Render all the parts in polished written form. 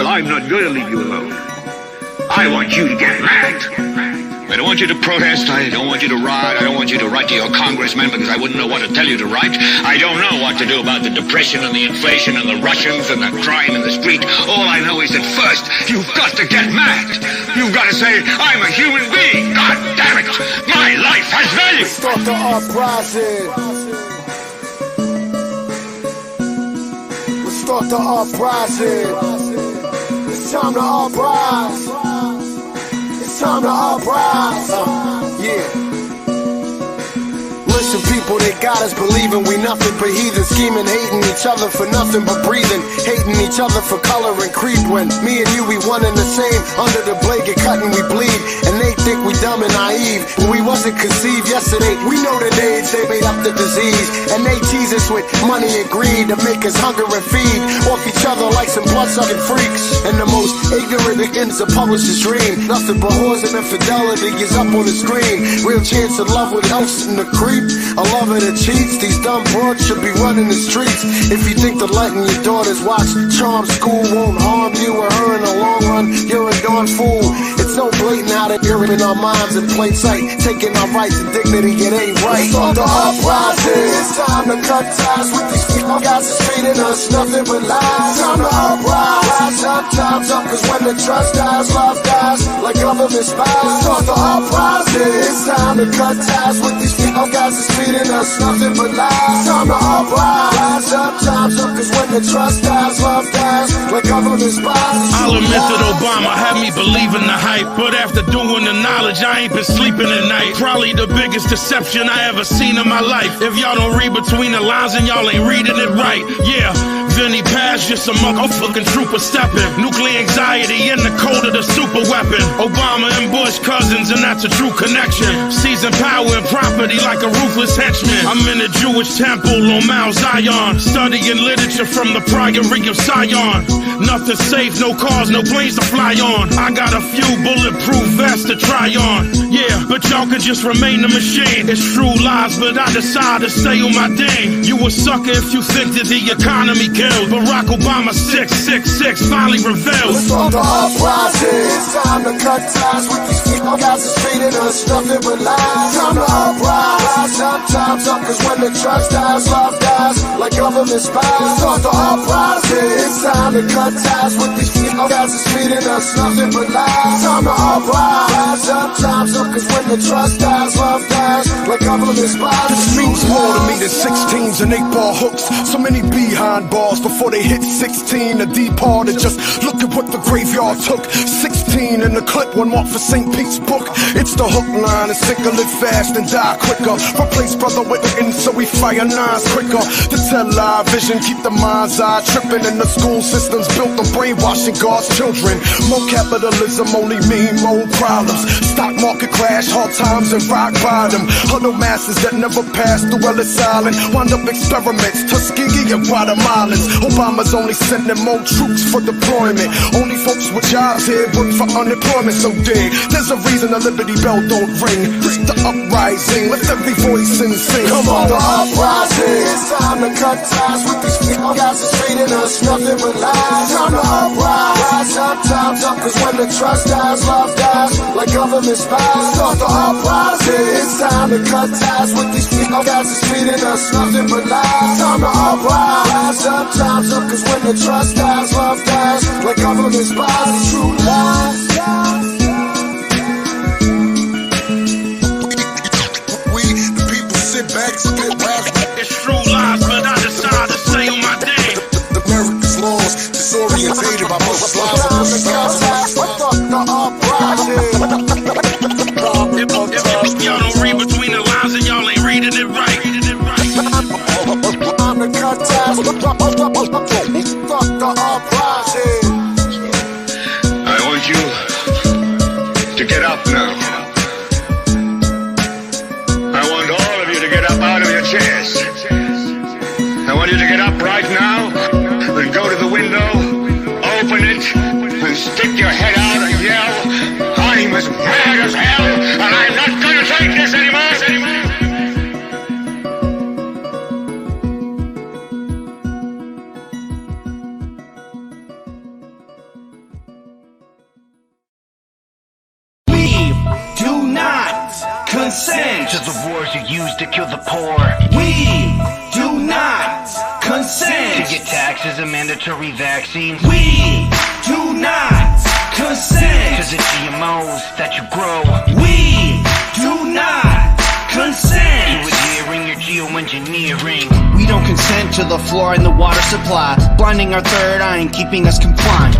Well, I'm not going to leave you alone. I want you to get mad. I don't want you to protest. I don't want you to riot. I don't want you to write to your congressman because I wouldn't know what to tell you to write. I don't know what to do about the depression and the inflation and the Russians and the crime in the street. All I know is that first, you've got to get mad. You've got to say, I'm a human being. God damn it. My life has value. Start the uprising. Let's start the uprising. It's time to uprise. It's time to uprise. Yeah. Listen, people, they got us believing we nothing but heathens, scheming, hating each other for nothing but breathing, hating each other for color and creed. When me and you, we one and the same. Under the blade, get cut and we bleed, and they think we dumb and naive. When we wasn't conceived yesterday, we know the days they made up the disease, and they tease us with money and greed to make us hunger and feed off each other like some blood-sucking freaks. And the most ignorant begins to publish his dream. Nothing but whores and infidelity is up on the screen. Real chance of love with ghosts in the creep. A lover that cheats. These dumb broads should be running the streets. If you think that letting your daughters watch Charm School won't harm you or her in the long run, you're a darn fool. It's so blatant how they're in our minds in plain sight, taking our rights and dignity. It ain't right. Start the uprising. It's time to cut ties with these people. Guys is feeding us nothing but lies. Time to uprise. Time's up, cause when the trust dies, love dies like government spies. Start the uprising. It's time to cut ties with these people. Guys is feeding us nothing but lies. Time to uprise. Time's up, cause when the trust dies, love dies like government spies. I'll admit that Obama had me believing the hype, but after doing the knowledge, I ain't been sleeping at night. Probably the biggest deception I ever seen in my life. If y'all don't read between the lines, and y'all ain't reading it right. Yeah, Vinny Paz just a motherfucking trooper stepping. Nuclear anxiety in the code of the super weapon. Obama and Bush cousins, and that's a true connection. Seizing power and property like a ruthless henchman. I'm in a Jewish temple on Mount Zion, studying literature from the Priory of Sion. Nothing safe, no cars, no planes to fly on. I got a few bulletproof vests to try on. Yeah, but y'all can just remain the machine. It's true lies, but I decide to stay on my dame. You a sucker if you think that the economy killed. Barack Obama 666 finally revealed. Let's start the uprising. It's time to cut ties with these people. Guys is feeding us nothing but lies. Time to uprise. Time's up, cause when the trust dies, love dies like government spies. Start the uprising. It's time to cut ties with these people. Guys is feeding us nothing but lies. Time to uprise. Time's up, cause when the trust dies, love dies like government spies. This means more to me than 16s and 8-ball hooks. So many behind bars before they hit 16. A departed, just look at what the graveyard took. 16 in the clip, one mark for St. Pete's book. It's the hook line, it's sick, live fast and die quicker. Replace brother with the end, so we fire nines quicker. To tell our vision, keep the mind's eye tripping. And the school systems built on brainwashing God's children. More capitalism only mean more problems. Stock market crash, hard times and rock bottom. Huddle masses that never passed through Ellis Island. Wind up experiments, Tuskegee and Guatemalans. Obama's only sending more troops for deployment. Only folks with jobs here work for unemployment. So dig, there's a reason the Liberty Bell don't ring. It's the uprising, lift every voice and sing. Come on, the uprising. It's time to cut ties with these people. Guys is feeding us nothing but lies. Time to uprise. Time's up, cause when the trust dies, love dies like government spies. Start the uprising. It's time to cut ties with these people. Guys is feeding us nothing but lies. Time to uprise. Time's up, cause when the trust dies, love dies like government spies. True lies. We, the people, sit back, spit rap. It's true lies, but I decide to stay on my day. America's laws, disorientated by most lies. The uprising. If y'all don't read between the lines, and y'all ain't reading it right. Time to cut ties. Fuck the uprising. I want you to get up now. I want all of you to get up out of your chairs. I want you to get up right now and go to the window, open it, and stick your head out and yell, I'm as mad as hell, and I'm not gonna take this anymore. consent to the wars you use to kill the poor. We do not consent To your taxes and mandatory vaccines. We do not consent To the GMOs that you grow. We do not consent To adhering your geoengineering. We don't consent to the flaw in the water supply, blinding our third eye and keeping us compliant.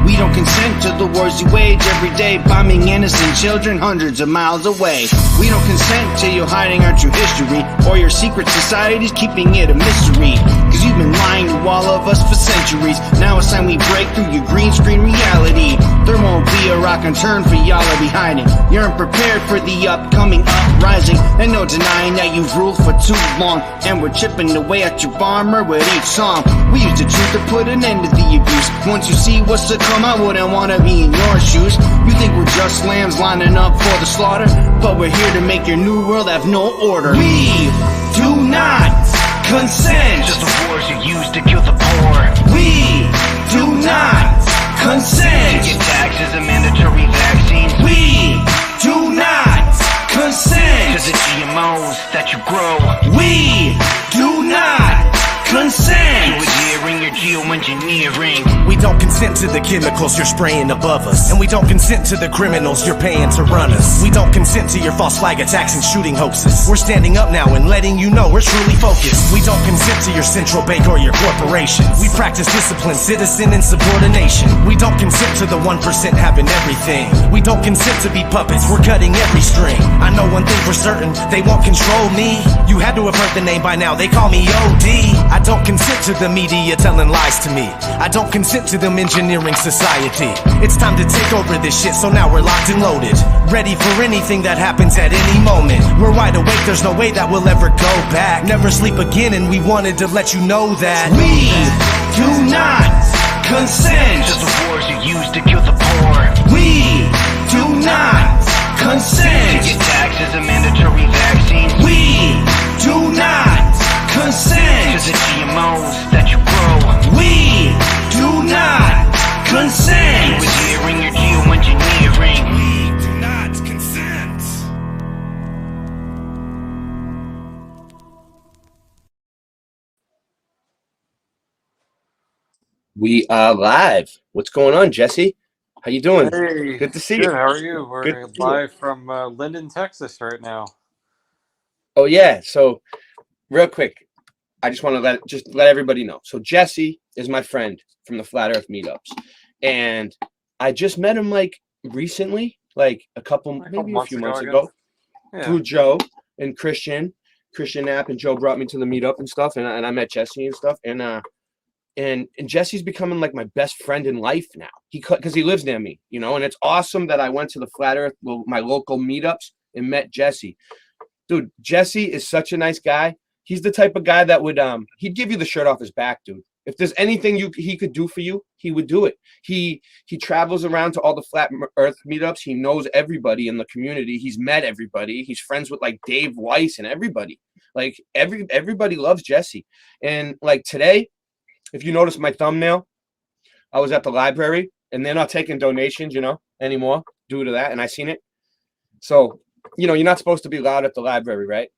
We don't consent to the wars you wage every day, bombing innocent children hundreds of miles away. We don't consent to you hiding our true history, or your secret societies keeping it a mystery. Cause you've been lying to all of us for centuries. Now it's time we break through your green screen reality. There won't be a rock unturned for y'all to be hiding. You're unprepared for the upcoming uprising, and no denying that you've ruled for too long. And we're chipping away at your armor with each song. We use the truth to put an end to the abuse. Once you see what's to come, I wouldn't wanna be in your shoes. You think we're just lambs lining up for the slaughter, but we're here to make your new world have no order. We do not consent To the wars you use to kill the poor. We do not To consent your taxes and mandatory vaccines. We do not To consent the GMOs that you grow. We do not To consent adhering your geoengineering. We don't consent to the chemicals you're spraying above us, and we don't consent to the criminals you're paying to run us. We don't consent to your false flag attacks and shooting hoaxes. We're standing up now and letting you know we're truly focused. We don't consent to your central bank or your corporations. We practice discipline, citizen, and subordination. We don't consent to the 1% having everything. We don't consent to be puppets, we're cutting every string. I know one thing for certain, they won't control me. You had to have heard the name by now, they call me OD. I don't consent to the media telling lies to me. I don't consent to them engineering society. It's time to take over this shit, so now we're locked and loaded, ready for anything that happens at any moment. We're wide awake, there's no way that we'll ever go back. Never sleep again, and we wanted to let you know that We do not consent To the wars you use to kill the poor. We do not To consent your taxes and mandatory vaccines. We do not To consent the GMOs that you grow. We do not consent To adhering your geoengineering. We do not consent. We are live. What's going on, Jesse? How you doing? Hey, Good to see good. you. How are you? Good We're to see you. live from Linden, Texas right now. Oh yeah. So, real quick, I just want to let everybody know. So Jesse is my friend from the Flat Earth meetups, and I just met him like recently, like a few months ago, Yeah. through Joe and Christian Knapp, and Joe brought me to the meetup and stuff, and I met Jesse and stuff, and Jesse's becoming like my best friend in life now. Because he lives near me, and it's awesome that I went to the Flat Earth, my local meetups, and met Jesse. Dude, Jesse is such a nice guy. He's the type of guy that would he'd give you the shirt off his back, dude. If there's anything he could do for you, he would do it. He travels around to all the Flat Earth meetups. He knows everybody in the community. He's met everybody. He's friends with like Dave Weiss and everybody. Like everybody loves Jesse. And like today, if you notice my thumbnail, I was at the library, and they're not taking donations, anymore due to that. And I seen it. So, you're not supposed to be loud at the library, right?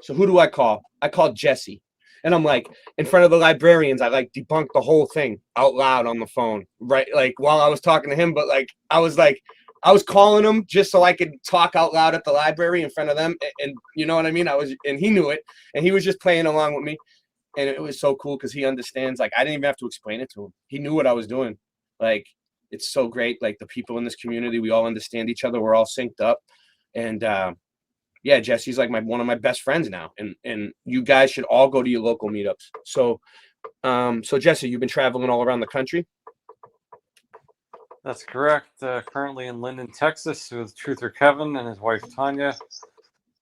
So who do I call? I called Jesse. And I'm like, in front of the librarians, I like debunked the whole thing out loud on the phone, right? Like while I was talking to him, but I was calling him just so I could talk out loud at the library in front of them. And you know what I mean? And he knew it, and he was just playing along with me. And it was so cool because he understands. Like, I didn't even have to explain it to him. He knew what I was doing. Like, it's so great. Like, the people in this community, we all understand each other. We're all synced up. And yeah, Jesse's like one of my best friends now. And you guys should all go to your local meetups. So Jesse, you've been traveling all around the country? That's correct. Currently in Linden, Texas with Truther Kevin and his wife Tanya.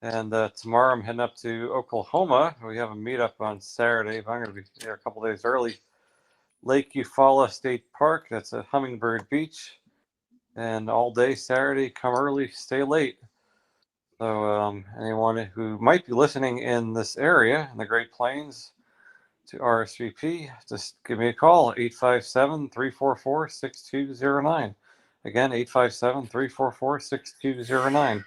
And tomorrow I'm heading up to Oklahoma. We have a meetup on Saturday, but I'm going to be there a couple days early. Lake Eufaula State Park. That's at Hummingbird Beach. And all day Saturday, come early, stay late. So anyone who might be listening in this area, in the Great Plains, to RSVP, just give me a call, 857-344-6209. Again, 857-344-6209.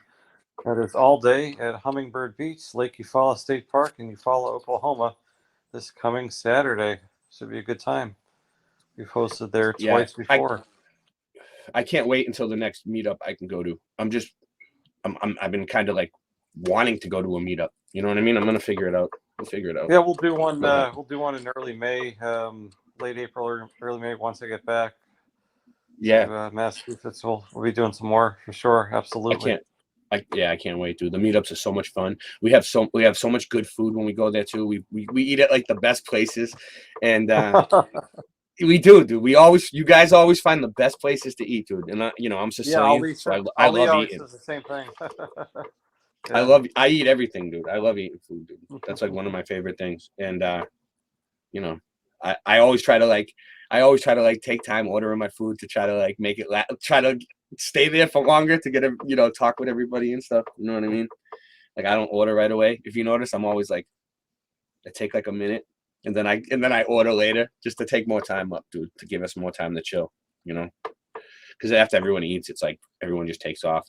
That is all day at Hummingbird Beach, Lake Eufaula State Park in Eufaula, Oklahoma, this coming Saturday. Should be a good time. We've hosted there Yeah, twice before. I can't wait until the next meetup I can go to. I've been kind of like wanting to go to a meetup. You know what I mean? I'm gonna figure it out. We'll figure it out. Yeah, we'll do one. We'll do one in early May, late April or early May once I get back. Yeah, To, Massachusetts. We'll be doing some more for sure. Absolutely. I can't wait, dude. The meetups are so much fun. We have so much good food when we go there too. We eat at like the best places, and we do, dude. You guys always find the best places to eat, dude. And I'm Sicilian, so I love eating. Says the same thing. Yeah. I eat everything, dude. I love eating food, dude. That's like one of my favorite things. And I always try to like take time ordering my food to try to like make it try to stay there for longer to get talk with everybody and stuff. You know what I mean? Like I don't order right away. If you notice, I'm always like I take like a minute and then I order later just to take more time up, dude, to give us more time to chill, because after everyone eats, it's like everyone just takes off.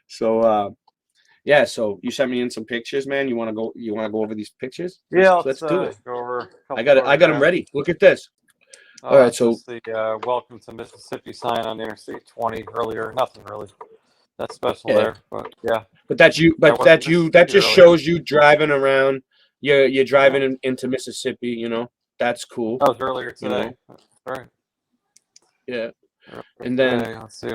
So yeah, so you sent me in some pictures, man. You want to go over these pictures? Yeah, let's do it. Go over I got them ready. Look at this. All right, so the welcome to Mississippi sign on Interstate 20 earlier. Nothing really that special there, but yeah. But that's you. But that just shows you driving around. You're driving into Mississippi. That's cool. That was earlier today. Right. Yeah. And then let's see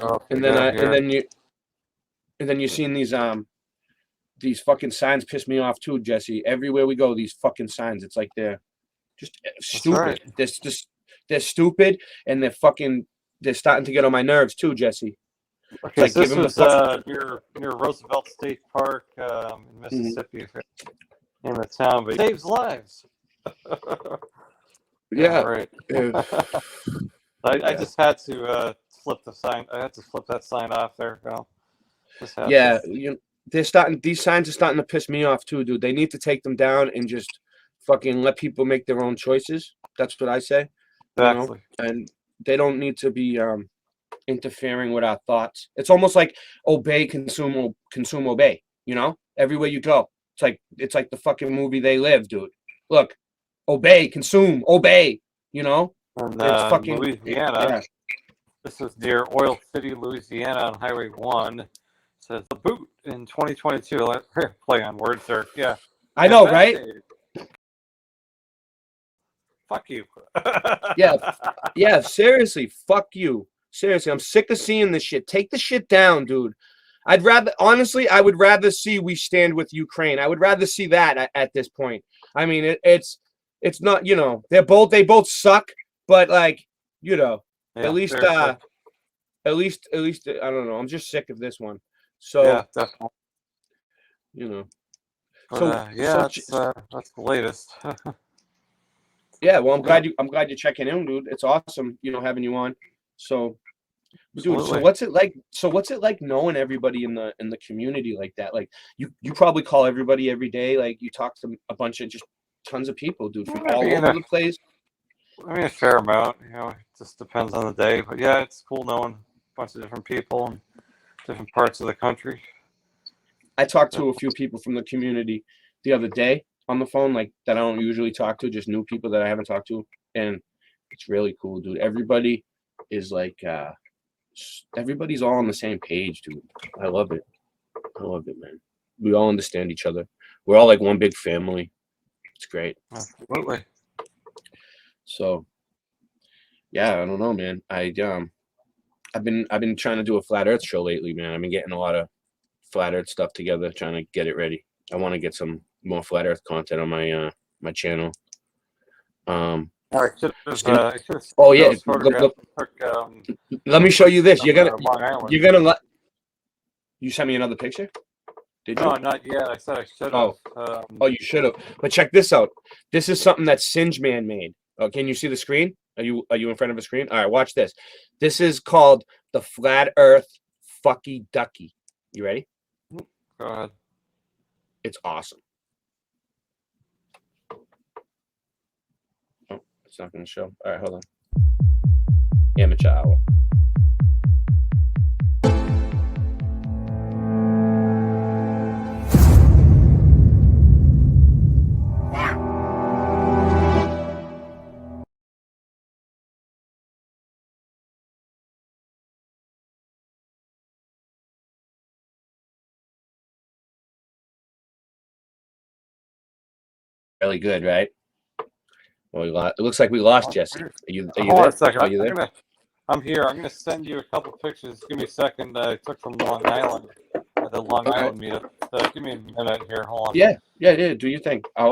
and then you're seeing these fucking signs piss me off too, Jesse. Everywhere we go, these fucking signs. It's like they're just stupid. Right. They're stupid, and they're starting to get on my nerves too, Jesse. Okay, like so this was near Roosevelt State Park in Mississippi, in the town, but it saves lives. Yeah, right. I just had to flip the sign. I had to flip that sign off there. Yeah, these signs are starting to piss me off too, dude. They need to take them down and just fucking let people make their own choices. That's what I say. Exactly. And they don't need to be interfering with our thoughts. It's almost like obey, consume, obey. Everywhere you go, it's like the fucking movie They Live, dude. Look, obey, consume, obey. And it's fucking Louisiana. Yeah. This is near Oil City, Louisiana, on Highway 1. It says the boot in 2022. Let's play on words there. Yeah, I know, right? Fuck you. Yeah. Seriously, fuck you. Seriously, I'm sick of seeing this shit. Take the shit down, dude. I would rather see we stand with Ukraine. I would rather see that at this point. I mean, it's not, they both suck, but like, at least I don't know. I'm just sick of this one. So yeah, definitely. That's the latest. Yeah, well, I'm glad you're checking in, dude. It's awesome, having you on. So, dude, so what's it like knowing everybody in the community like that? Like you probably call everybody every day. Like you talk to a bunch of just tons of people, dude, from all over the place. I mean, a fair amount. It just depends on the day. But yeah, it's cool knowing a bunch of different people in different parts of the country. I talked to a few people from the community the other day on the phone, like that I don't usually talk to, just new people that I haven't talked to, and it's really cool, dude. Everybody is like, everybody's all on the same page, dude. I love it, man. We all understand each other. We're all like one big family. It's great. Absolutely. So, yeah, I don't know, man. I've been trying to do a flat Earth show lately, man. I've been getting a lot of flat Earth stuff together, trying to get it ready. I want to get some more flat Earth content on my channel. Oh yeah. Let me show you this. You're gonna you sent me another picture? Did you? No, not yet. I said I should have. You should have. But check this out. This is something that syngeman made. Can you see the screen? Are you in front of a screen? All right, watch this. This is called the Flat Earth Fucky Ducky. You ready? Go ahead. It's awesome. Oh, it's not going to show. All right, hold on. Amateur hour. Really good, right? Well, it looks like we lost Jesse. Are you Hold on there? a second. Are you there? I'm here. I'm gonna send you a couple pictures. Give me a second. I took from Long Island, at the Long Island meetup. Give me a minute here. Hold on. Yeah. Do your thing. I'll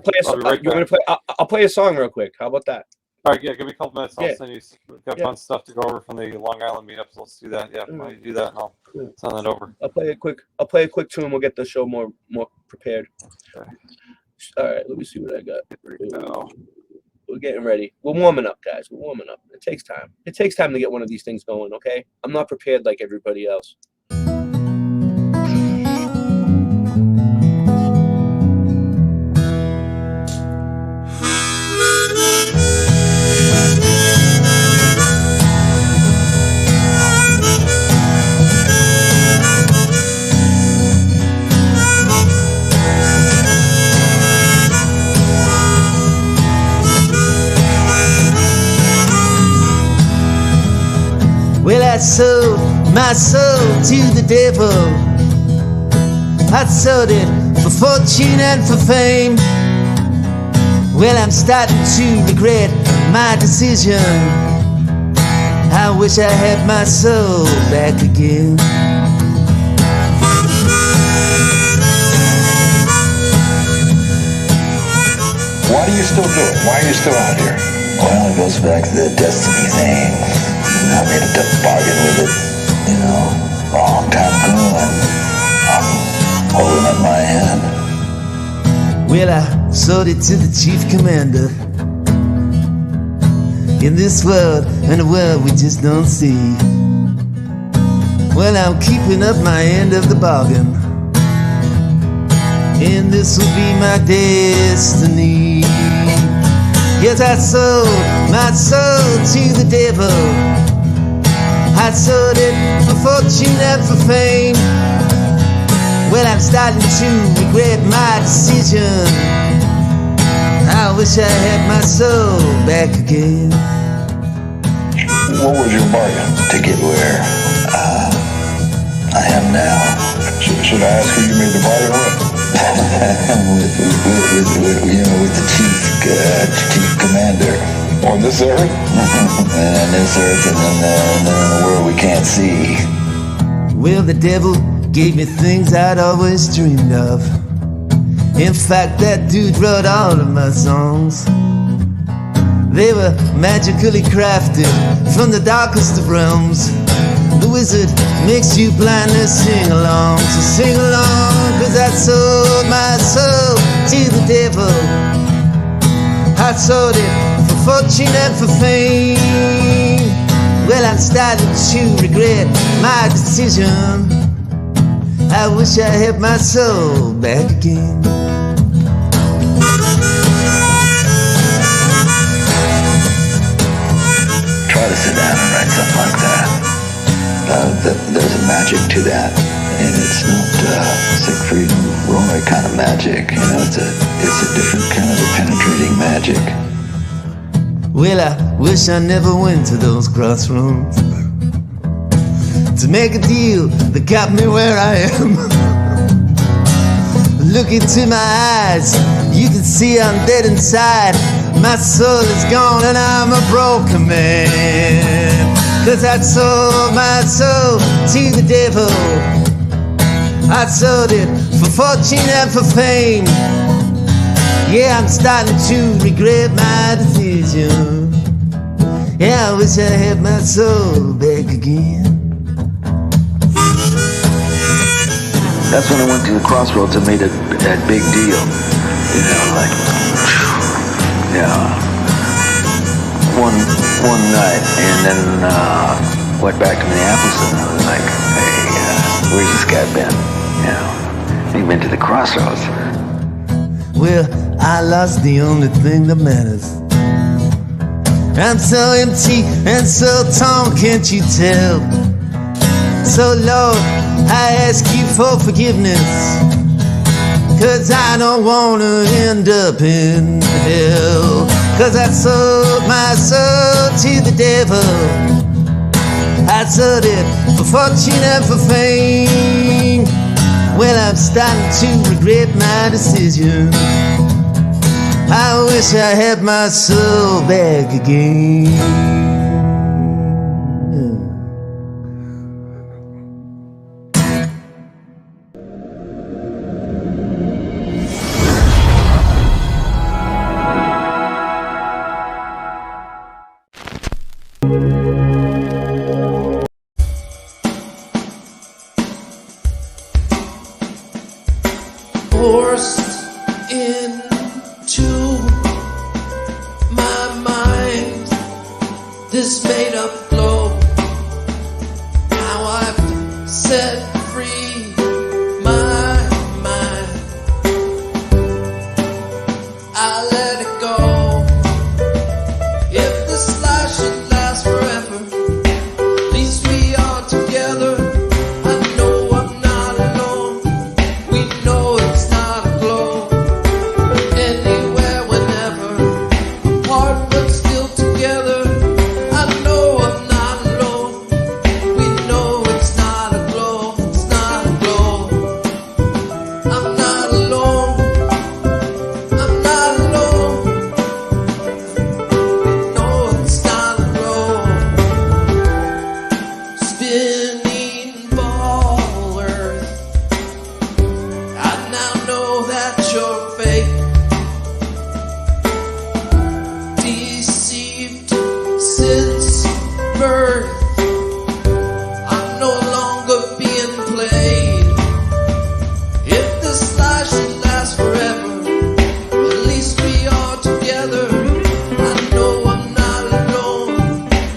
play a song. I'll be right You want to play? I'll play a song real quick. How about that? All right, yeah, give me a couple minutes. I'll Yeah. send you. We've got fun stuff to go over from the Long Island meetup. So let's do that. Yeah, why don't you do that, and I'll send that over. I'll play a quick tune. We'll get the show more prepared. Okay. All right, let me see what I got. Here we go. We're getting ready. We're warming up, guys. We're warming up. It takes time. It takes time to get one of these things going. Okay, I'm not prepared like everybody else. Well, I sold my soul to the devil. I sold it for fortune and for fame. Well, I'm starting to regret my decision. I wish I had my soul back again. Why do you still do it? Why are you still out here? Well, it goes back to the destiny thing. I made a bargain with it, a long time ago, and I'm holding up my hand. Well, I sold it to the chief commander. In this world, and a world we just don't see. Well, I'm keeping up my end of the bargain, and this will be my destiny. Yes, I sold my soul to the devil. I sold it for fortune and for fame. Well, I'm starting to regret my decision. I wish I had my soul back again. What was your bargain? To get where I am now. Should I ask who you made the bargain with? with the chief commander. On this earth? And on this earth, and then in the world we can't see. Well, the devil gave me things I'd always dreamed of. In fact, that dude wrote all of my songs. They were magically crafted from the darkest of realms. The wizard makes you blindly sing along. So sing along, 'cause I sold my soul to the devil. I sold it for fortune and for fame. Well, I'm starting to regret my decision. I wish I had my soul back again. Try to sit down and write something like that. There's a magic to that, and it's not Siegfried and Roy kind of magic. It's a different kind of a penetrating magic. Well, I wish I never went to those crossroads to make a deal that got me where I am. Look into my eyes, you can see I'm dead inside. My soul is gone and I'm a broken man. 'Cause I sold my soul to the devil. I sold it for fortune and for fame. Yeah, I'm starting to regret my decision. Yeah, I wish I had my soul back again. That's when I went to the crossroads and made that big deal. One night, and then went back to Minneapolis, and I was like, hey, where's this guy been? He'd been to the crossroads. Well, I lost the only thing that matters. I'm so empty and so torn, can't you tell? So Lord, I ask you for forgiveness, 'cause I don't wanna end up in hell. 'Cause I sold my soul to the devil. I sold it for fortune and for fame. Well, I'm starting to regret my decision. I wish I had my soul back again. Forced into my mind this made up glow. Now I've set free my mind. I let it go. If this life should last forever, at least we are together. I know I'm not alone. We know it's not a glow. Anywhere, whenever, apart but still together. I know I'm not alone. We know it's not a glow. It's not a glow. I'm not alone. I'm not alone. No, it's not a glow. Spinning ball earth. I now know that you're fake. Deceived since birth. I'm no longer being played. If this life should last forever, at least we are together. I know I'm not alone.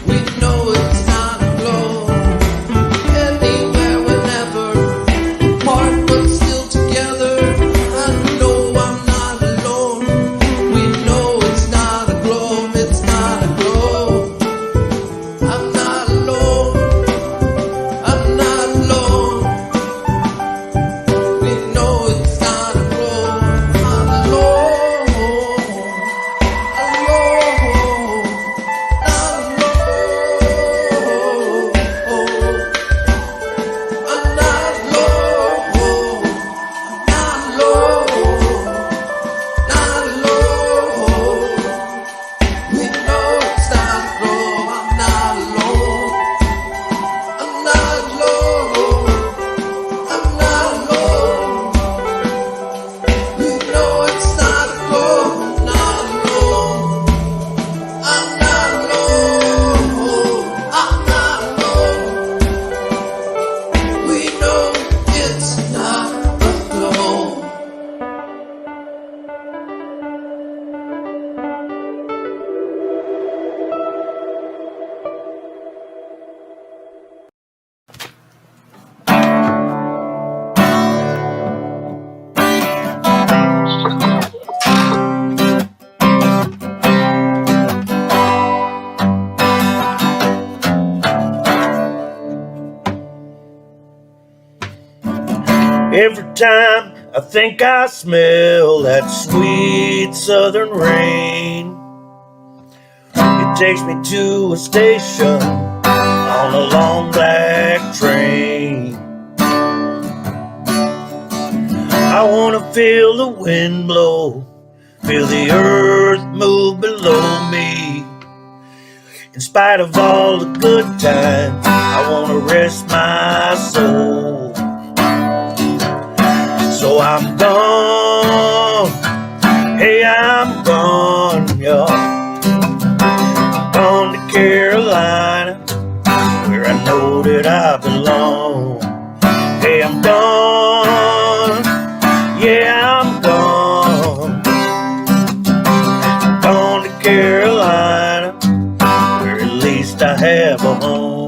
We know it's not a glow. Anywhere, whenever, apart but still together. I know I'm not alone. We know it's not a glow. It's not a glow. I'm not alone. I'm not alone. We know it's not a glow. I'm alone. Alone. Not alone. I'm not alone. Not alone. Not alone. We know it's not a glow. I'm not alone. I'm not alone. I'm not alone. We know it's not a glow. I'm not alone. I'm not alone. I'm not alone. We know it's not a glow. Every time I think I smell that sweet southern rain, it takes me to a station on a long black train. I wanna feel the wind blow, feel the earth move below me. In spite of all the good times, I wanna rest my soul. So I'm gone, hey, I'm gone, y'all. I'm gone to Carolina, where I know that I belong. Hey, I'm gone, yeah, I'm gone. I'm gone to Carolina, where at least I have a home.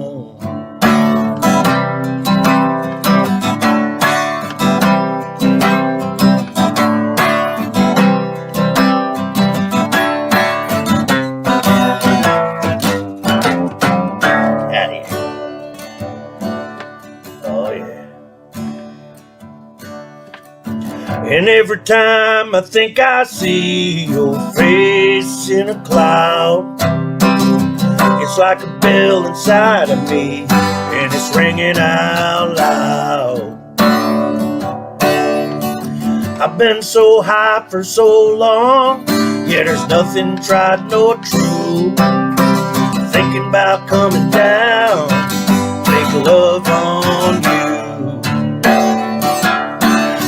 And every time I think I see your face in a cloud, it's like a bell inside of me, and it's ringing out loud. I've been so high for so long, Yeah, there's nothing tried nor true. Thinking about coming down, make love on you.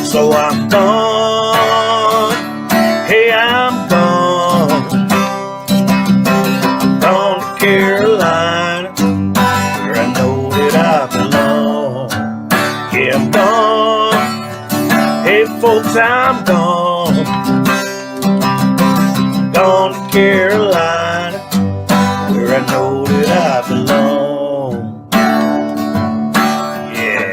So I'm gone, hey, I'm gone. I'm gone to Carolina, where I know that I belong. Yeah, I'm gone, hey folks, I'm gone. I'm gone to Carolina, where I know that I belong. Yeah.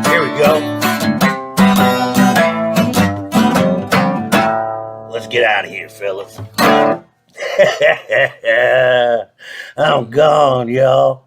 Here we go. Let's get out of here, fellas. I'm gone, y'all.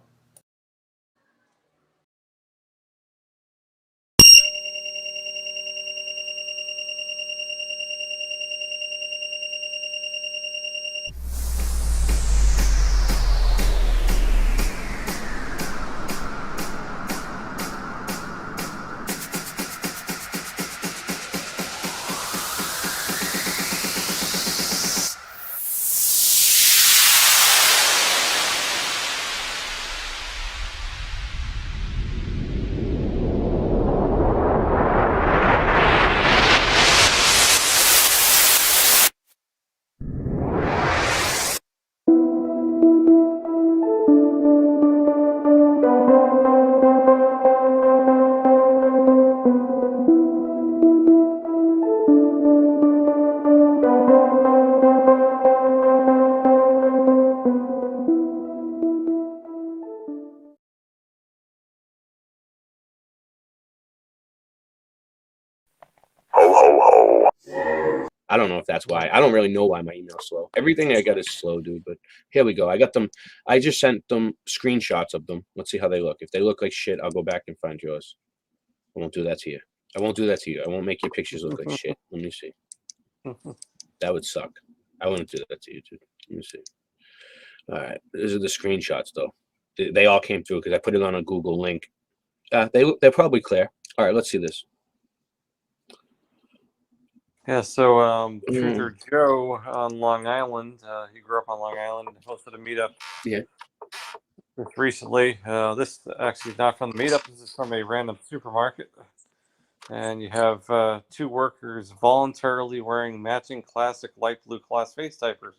I don't know if that's why. I don't really know why my email's slow. Everything I got is slow, dude. But here we go. I got them. I just sent them screenshots of them. Let's see how they look. If they look like shit, I'll go back and find yours. I won't do that to you. I won't do that to you. I won't make your pictures look like shit. Let me see. That would suck. I wouldn't do that to you, dude. Let me see. All right. These are the screenshots, though. They all came through because I put it on a Google link. They're probably clear. All right. Let's see this. Yeah, so Truther Joe on Long Island, he grew up on Long Island, hosted a meetup just recently. This actually is not from the meetup, this is from a random supermarket. And you have two workers voluntarily wearing matching classic light blue Class face diapers.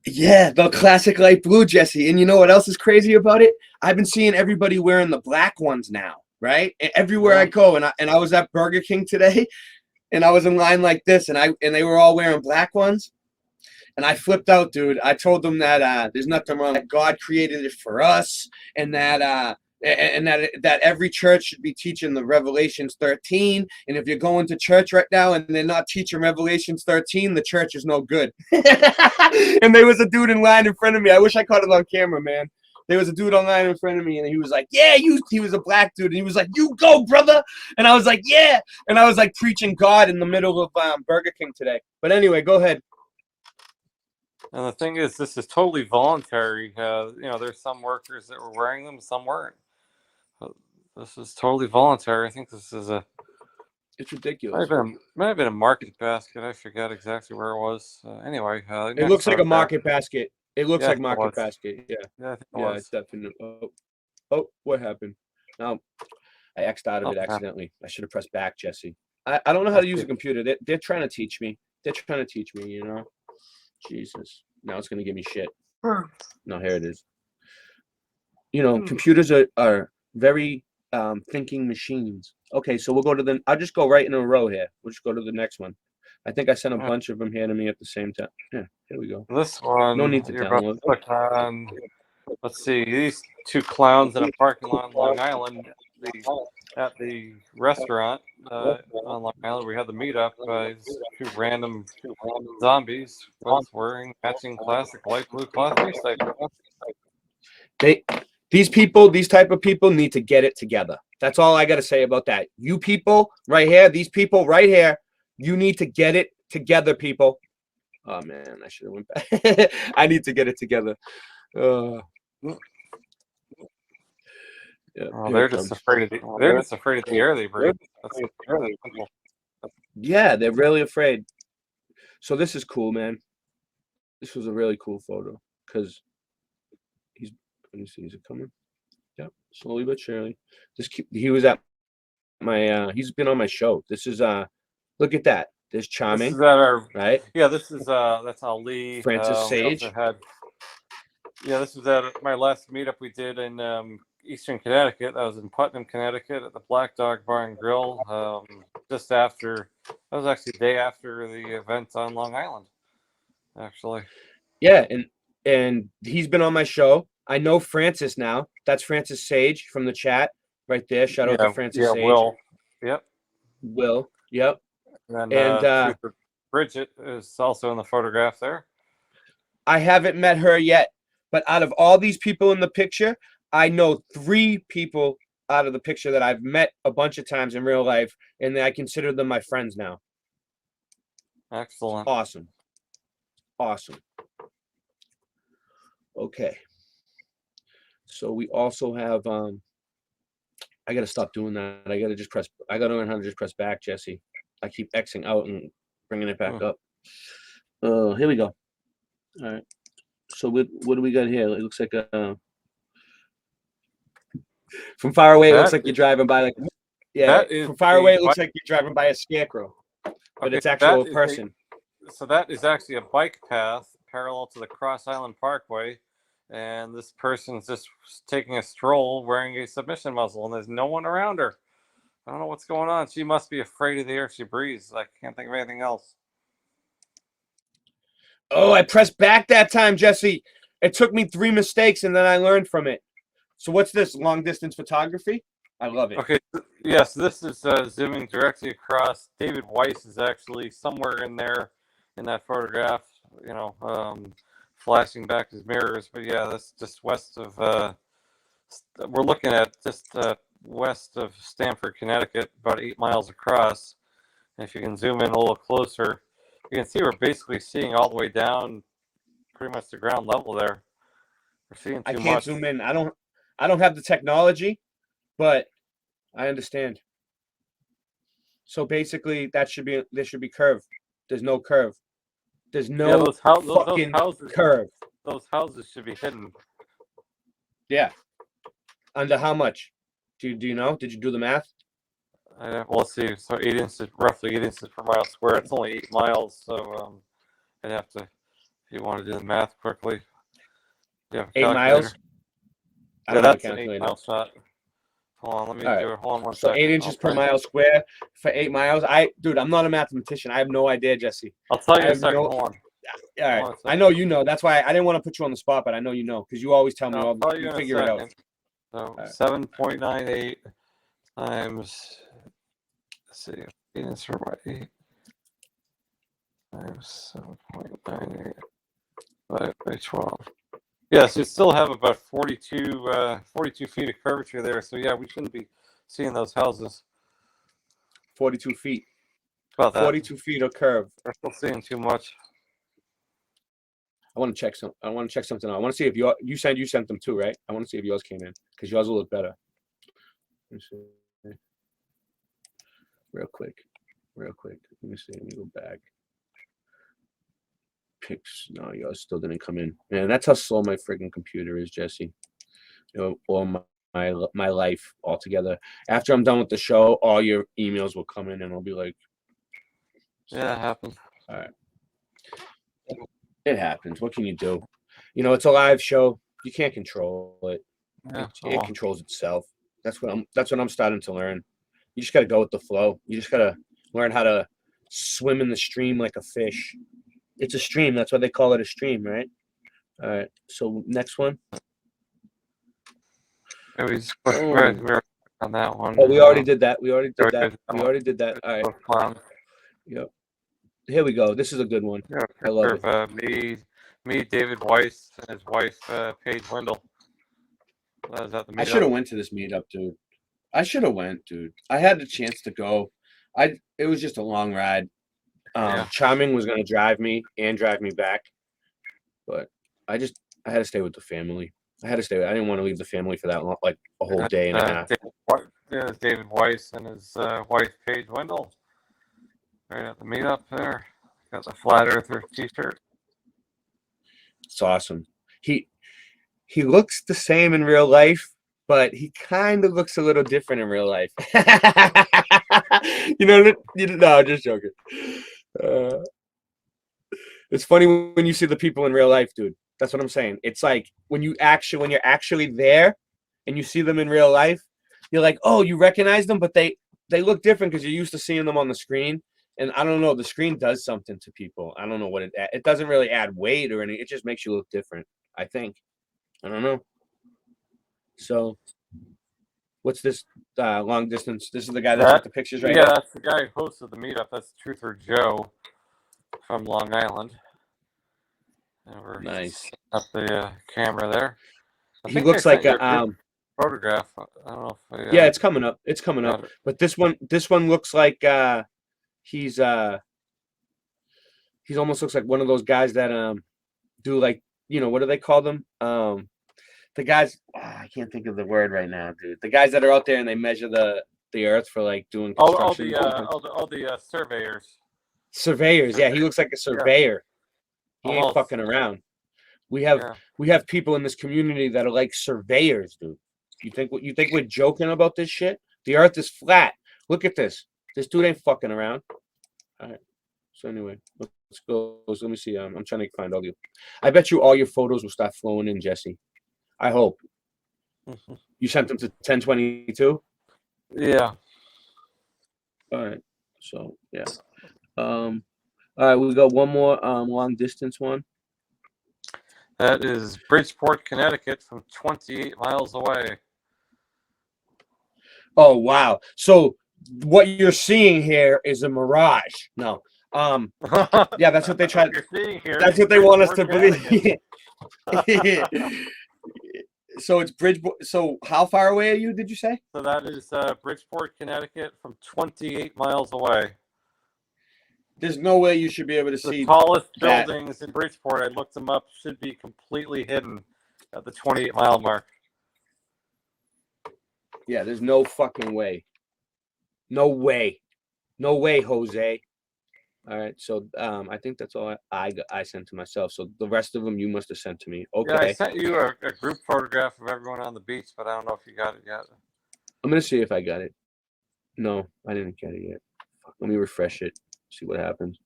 Yeah, the classic light blue, Jesse. And you know what else is crazy about it? I've been seeing everybody wearing the black ones now, right? Everywhere I go, and I was at Burger King today, and I was in line like this, and they were all wearing black ones, and I flipped out, dude. I told them that there's nothing wrong, that God created it for us, and that every church should be teaching the Revelations 13. And if you're going to church right now and they're not teaching Revelations 13, the church is no good. And there was a dude in line in front of me. I wish I caught it on camera, man. There was a dude online in front of me, and he was like, yeah, he was a black dude, and he was like, you go, brother. And I was like, yeah. And I was like preaching God in the middle of Burger King today. But anyway, go ahead. And the thing is, this is totally voluntary. There's some workers that were wearing them, some weren't. This is totally voluntary. I think this is it's ridiculous. Might have been a market basket. I forget exactly where it was. Anyway, it looks like a market basket. It looks like market basket. Yeah. Yeah, I think it's definitely. Oh, what happened? No, I X'd out of it accidentally. I should have pressed back, Jesse. I don't know how to use a computer. They're trying to teach me. You know. Jesus. Now it's gonna give me shit. No, here it is. You know, computers are very thinking machines. Okay, so we'll go to I'll just go right in a row here. We'll just go to the next one. I think I sent a bunch of them here to me at the same time. Yeah, here we go. This one, no need to download. Click on, let's see, these two clowns in a parking lot in Long Island. At the restaurant on Long Island, we had the meetup. Two random zombies, both wearing matching classic light blue Class face diapers. These type of people need to get it together. That's all I got to say about that. You people right here, these people right here, you need to get it together, people. Oh man, I should have went back. I need to get it together. Yeah, Oh, here they're it just comes. afraid of they're just afraid of the air they breathe. That's simple. Yeah, they're really afraid. So this is cool, man. This was a really cool photo because he's. Let me see. Is it coming? Yep. Slowly but surely. He was at my. He's been on my show. This is Look at that. There's This Charming, is at our right? yeah. This is that's Ali. Francis We also Sage. had this was at my last meetup we did in Eastern Connecticut. That was in Putnam, Connecticut, at the Black Dog Bar and Grill. Just after that was actually the day after the event on Long Island. Actually, Yeah, and he's been on my show. I know Francis now. That's Francis Sage from the chat right there. Shout out to Francis Sage. Will. Yep. Will. Yep. And And Trooper Bridget is also in the photograph there. I haven't met her yet, but out of all these people in the picture, I know 3 people out of the picture that I've met a bunch of times in real life, and I consider them my friends now. Excellent. Awesome. Awesome. Okay. So we also have I gotta stop doing that. I gotta learn how to just press back, Jesse. I keep Xing out and bringing it back up. Here we go. All right. So what do we got here? It looks like a from far away. It looks like you're driving by like from far away. It looks like you're driving by a scarecrow, but it's actually a person. So that is actually a bike path parallel to the Cross Island Parkway, and this person's just taking a stroll wearing a submission muzzle, and there's no one around her. I don't know what's going on. She must be afraid of the air she breathes. I can't think of anything else. Oh, I pressed back that time, Jesse. It took me 3 mistakes, and then I learned from it. So what's this? Long distance photography? I love it. Okay, yes, this is zooming directly across. David Weiss is actually somewhere in there in that photograph, flashing back his mirrors. But yeah, that's just west of, we're looking at just west of Stamford, Connecticut, about 8 miles across. And if you can zoom in a little closer, you can see we're basically seeing all the way down pretty much the ground level there. We're seeing too much. I can't zoom in. I don't have the technology, but I understand. So basically there should be curve. There's no curve. There's no fucking curve. Those houses should be hidden. Yeah. Under how much? Do you know? Did you do the math? Well, let's see. So roughly 8 inches per mile square. It's only 8 miles, so I'd have to, if you want to do the math quickly. Yeah, 8 miles. That's an 8 mile shot. Hold on, let me do it. Hold on one second. So 8 inches per mile square for 8 miles. Dude, I'm not a mathematician. I have no idea, Jesse. I'll tell you in a second. Hold on. All right. I know you know. That's why I didn't want to put you on the spot, but I know you know because you always tell me. I'll tell you figure it out. So 7.98 times. Let's see. 8 inches per 8 times 7.98 by 12. Yes, you still have about 42 feet of curvature there. So yeah, we shouldn't be seeing those houses. 42 feet. About that. 42 feet of curve. We're still seeing too much. I want to check something out. I want to see if you sent them too, right? I want to see if yours came in because yours will look better. Let me see. Real quick. Let me see. Let me go back. Pics. No, yours still didn't come in. Man, that's how slow my freaking computer is, Jesse. Or my life altogether. After I'm done with the show, all your emails will come in, and I'll be like, "Yeah, it happens." All right. It happens. What can you do? It's a live show. You can't control it. Yeah, it controls itself. That's what I'm starting to learn. You just got to go with the flow. You just got to learn how to swim in the stream like a fish. It's a stream. That's why they call it a stream, right? All right. So next one. We're on that one. Oh, we already did that. We already did that. All right. Yep. Here we go. This is a good one. Yeah, I love it. Me, David Weiss, and his wife, Paige Wendell. I should have went to this meetup, dude. I had the chance to go. It was just a long ride. Charming was going to drive me and drive me back, but I had to stay with the family. I had to stay. I didn't want to leave the family for that long, like a whole day and a half. David Weiss and his wife Paige Wendell, right at the meetup there. Got the Flat Earther T-shirt. It's awesome. He looks the same in real life, but he kind of looks a little different in real life. No, just joking. It's funny when you see the people in real life, dude. That's what I'm saying. It's like when you're actually there and you see them in real life, you're like, oh, you recognize them, but they look different because you're used to seeing them on the screen. And I don't know, the screen does something to people. I don't know what it doesn't really add weight or anything. It just makes you look different, I think. I don't know. So, what's this long distance? This is the guy that took the pictures right now? Yeah, that's the guy who hosted the meetup. That's Truther Joe from Long Island. And we're nice. Up the camera there. He looks like a photograph. I don't know if yeah, it's coming up. It's coming up. But this one looks like he's almost looks like one of those guys that do like, what do they call them? The guys, I can't think of the word right now, dude. The guys that are out there and they measure the earth for like doing construction. All the surveyors. Surveyors, yeah. He looks like a surveyor. Yeah. He ain't fucking around. We have people in this community that are like surveyors, dude. You think we're joking about this shit? The earth is flat. Look at this. This dude ain't fucking around. All right. So anyway, let's go. Let me see. I'm trying to find all you. I bet you all your photos will start flowing in, Jesse. I hope. You sent them to 1022? Yeah. All right. So yeah. All right, we got one more long distance one. That is Bridgeport, Connecticut, from 28 miles away. Oh wow! So what you're seeing here is a mirage. No, yeah, that's what they try. That's what they want us to believe. So it's Bridgeport. So how far away are you? Did you say? So that is Bridgeport, Connecticut, from 28 miles away. There's no way you should be able to see the tallest buildings in Bridgeport. I looked them up. Should be completely hidden at the 28-mile mark. Yeah, there's no fucking way. No way, Jose. All right, so I think that's all I sent to myself. So the rest of them you must have sent to me. Okay. Yeah, I sent you a group photograph of everyone on the beach, but I don't know if you got it yet. I'm gonna see if I got it. No, I didn't get it yet. Let me refresh it. See what happens.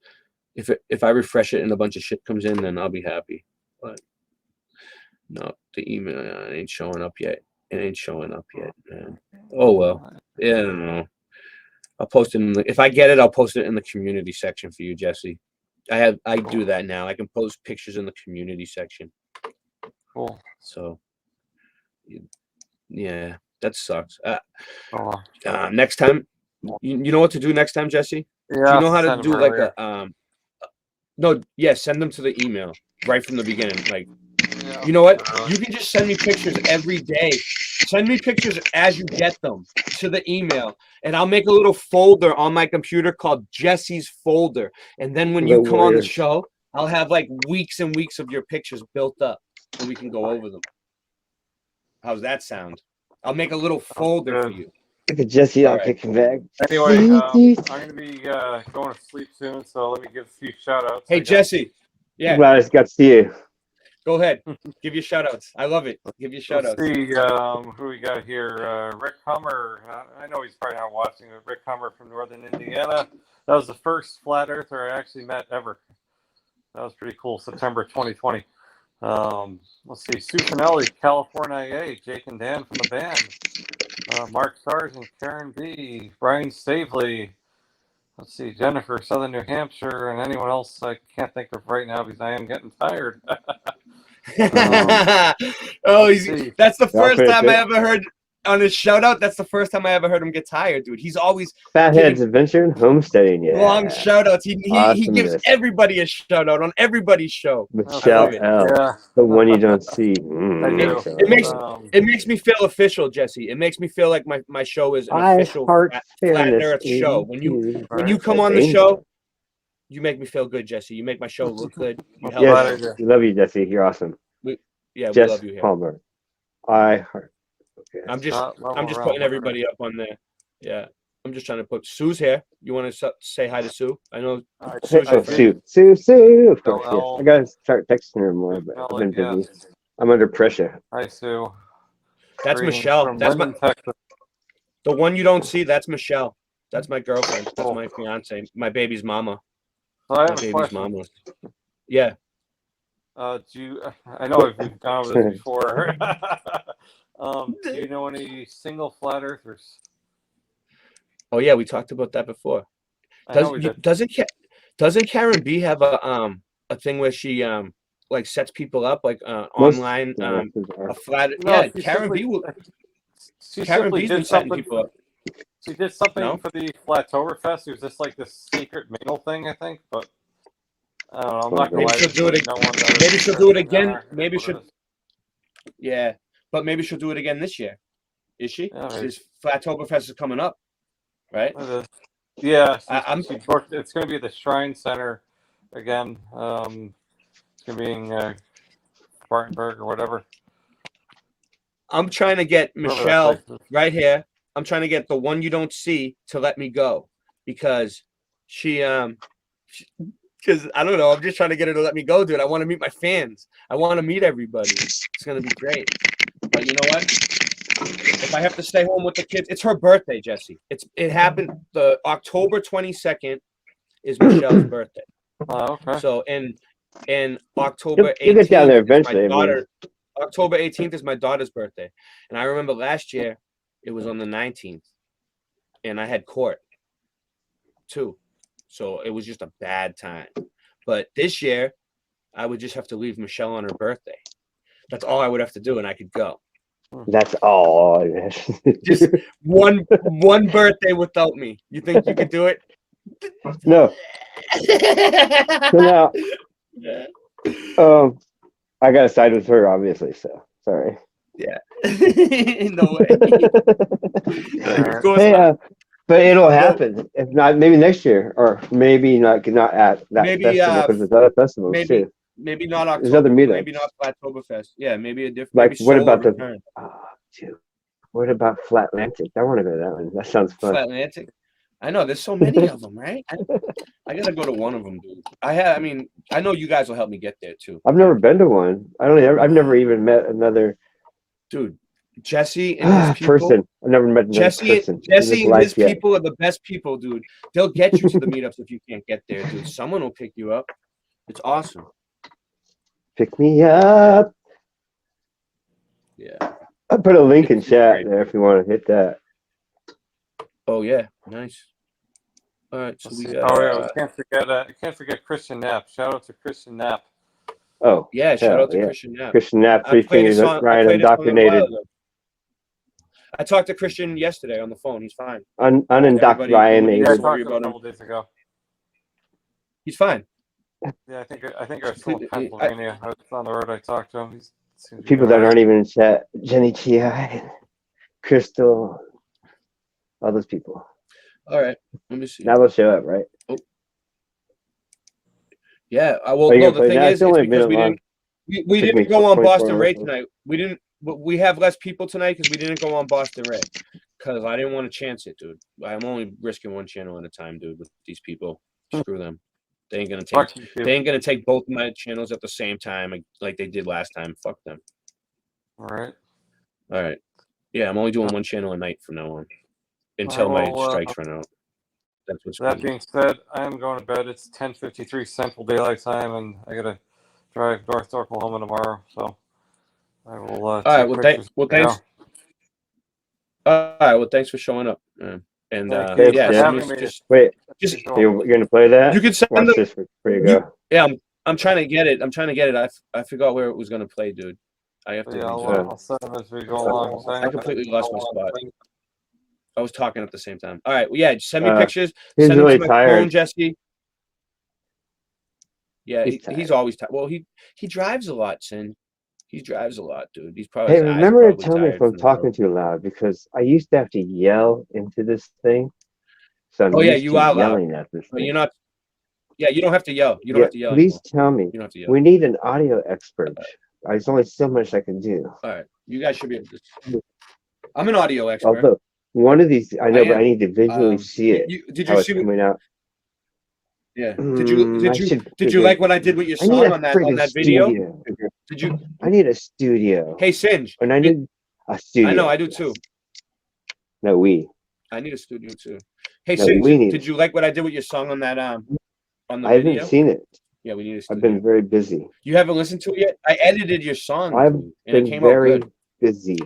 If I refresh it and a bunch of shit comes in, then I'll be happy. But no, the email ain't showing up yet. It ain't showing up yet, man. Oh well. Yeah, I don't know. I'll post it if I get it, I'll post it in the community section for you, Jesse. I do that now. I can post pictures in the community section. Cool. So yeah, that sucks. Next time, you know what to do next time, Jesse? Yeah. Do you know how to do like send them to the email right from the beginning. Like, you know what? You can just send me pictures every day. Send me pictures as you get them to the email, and I'll make a little folder on my computer called Jesse's folder. And then when you come on the show, I'll have like weeks and weeks of your pictures built up, and we can go over them. How's that sound? I'll make a little folder for you. Look at Jesse out kicking back. Anyway, I'm going to be going to sleep soon, so let me give a few shout-outs. Hey, Jesse. Yeah. Glad I got to see you. Go ahead. Give your shout-outs. I love it. Give your shout-outs. Let's see who we got here. Rick Hummer. I know he's probably not watching, but Rick Hummer from Northern Indiana. That was the first flat earther I actually met ever. That was pretty cool. September 2020. Let's see. Sue Finelli, California, Jake and Dan from the band. Mark Sargent, Karen B, Brian Stavely. Let's see, Jennifer, Southern New Hampshire, and anyone else I can't think of right now because I am getting tired. That's the first time I ever heard on his shout out. That's the first time I ever heard him get tired, dude. He's always Fathead's Adventure and Homesteading. Yeah. Long shout outs. He gives everybody a shout out on everybody's show. Michelle L. The one you don't see. It makes me feel official, Jesse. It makes me feel like my show is an official Flat Earth show. When you come on the show, you make me feel good, Jesse. You make my show look good. Yes, we love you, Jesse. You're awesome. We love you here. Palmer. iHeart. Okay. I'm just Level putting Realm. everybody up on there. Yeah. I'm just trying to put Sue's here. You want to say hi to Sue? I know Sue's your Oh, friend. Sue, of course, yes. L. I gotta start texting her more, but I've been busy. Yes. I'm under pressure. Hi, Sue. That's Greetings Michelle. from That's Linden, Texas. the one you don't see. That's Michelle. That's my girlfriend. That's Cool. my fiance. My baby's mama. So I My have a baby's question. mama. Yeah. Do you? I know we've gone over this before. Do you know any single flat earthers? Oh yeah, we talked about that before. I know we did. Doesn't Karen B have a thing where she like sets people up like Most online flat earthers a are. flat No, yeah Karen B will She Karen simply B's did been setting something. people up. She did something No? for the Flattoberfest. It was just like this secret mingle thing, I think. But I don't know. I'm not gonna Maybe lie. she'll do it. No one that Maybe is she'll do it interested in again. her. Maybe What she'll. it is. Yeah, but maybe she'll do it again this year. Is she? Yeah, maybe. Because Flattoberfest is coming up, right? It is. Yeah, I'm she booked. It's going to be at the Shrine Center again. It's going to be in Spartanburg or whatever. I'm trying to get Wherever that Michelle place is. right here. I'm trying to get the one you don't see to let me go because because I don't know. I'm just trying to get her to let me go, dude. I want to meet my fans. I want to meet everybody. It's gonna be great. But you know what? If I have to stay home with the kids, it's her birthday, Jesse. It happened the October 22nd is Michelle's birthday. Oh, okay. So in October You'll get down 18th there is my eventually. I mean, daughter. October 18th is my daughter's birthday. And I remember last year it was on the 19th. And I had court too. So it was just a bad time. But this year, I would just have to leave Michelle on her birthday. That's all I would have to do, and I could go. that's all. Just one birthday without me. You think you could do it? No. So now, I got to side with her, obviously. So sorry. Yeah. No way. Of course not. But it'll happen. If not, maybe next year, or maybe not at that festival because there's other festivals too. Maybe not October. There's other meetups. Maybe not Flattoberfest. Yeah, maybe a different. Like maybe what about Solar the? Return. Dude, what about Flatlantic? I want to go to that one. That sounds fun. Flatlantic. I know there's so many of them, right? I gotta go to one of them, dude. I mean, I know you guys will help me get there too. I've never been to one. I've never even met another dude. Jesse and his people. Person. I've never met another person. Jesse and his people are the best people, dude. They'll get you to the meetups if you can't get there, dude. Someone will pick you up. It's awesome. Pick me up. Yeah. I'll put a link in chat there if you want to hit that. Oh yeah, nice. All right, so we got. Oh yeah, can't forget Christian Knapp. Shout out to Christian Knapp. Oh yeah, shout out to Christian Knapp. Christian Knapp, 3 fingers Ryan indoctrinated. I talked to Christian yesterday on the phone. He's fine. Unindoctrinated. Yeah, I talked to him a couple days ago. He's fine. Yeah, I think I was still in Pennsylvania. I was on the road. I talked to him. People that aren't even in chat. Jenny T.I., Crystal, all those people. All right, let me see. Now they'll show up, right? Oh. Yeah, well, no, the thing is, it's because we didn't go on Boston Ray tonight. We didn't. We have less people tonight because we didn't go on Boston Ray because I didn't want to chance it, dude. I'm only risking one channel at a time, dude. With these people, screw them. They ain't gonna take both of my channels at the same time like they did last time. Fuck them. All right. Yeah, I'm only doing one channel a night from now on until my strikes run out. That's what's. That being said, I am going to bed. It's 10:53 Central Daylight Time, and I gotta drive north to Oklahoma tomorrow. So I will. All right. Well, thanks. All right. Well, thanks for showing up, man. And wait. You're gonna play that? You can send them. This before you go. Yeah, I'm trying to get it. I forgot where it was gonna play, dude. I have to. Yeah, I'll send them as we go along. I completely lost my spot. I was talking at the same time. All right. Well, yeah. Send me pictures. He's send really them to my tired. phone, Jesse. Yeah, he's always tired. Well, he drives a lot, Sin. He drives a lot, dude. He's probably. Hey, remember to tell me if I'm talking too loud because I used to have to yell into this thing. So I'm used to yelling at this thing. You're not. Yeah, you don't have to yell. You don't have to yell. Please tell me. You don't have to yell. We need an audio expert There's only so much I can do. All right, you guys should be able to. I'm an audio expert. Although one of these, I know, but I need to visually see it. Did how you it's see coming out? Yeah. Did you like what I did with your I need song a on that friggin' video? studio. Did you? I need a studio. Hey, Singe. And I need a studio. I know, I do too. No, I need a studio too. Hey, No, Singe, we need did you like what I did with your song on that on the I video? haven't seen it. Yeah, we need a studio. I've been very busy. You haven't listened to it yet? I edited your song, I've dude, and it been came very out good. busy.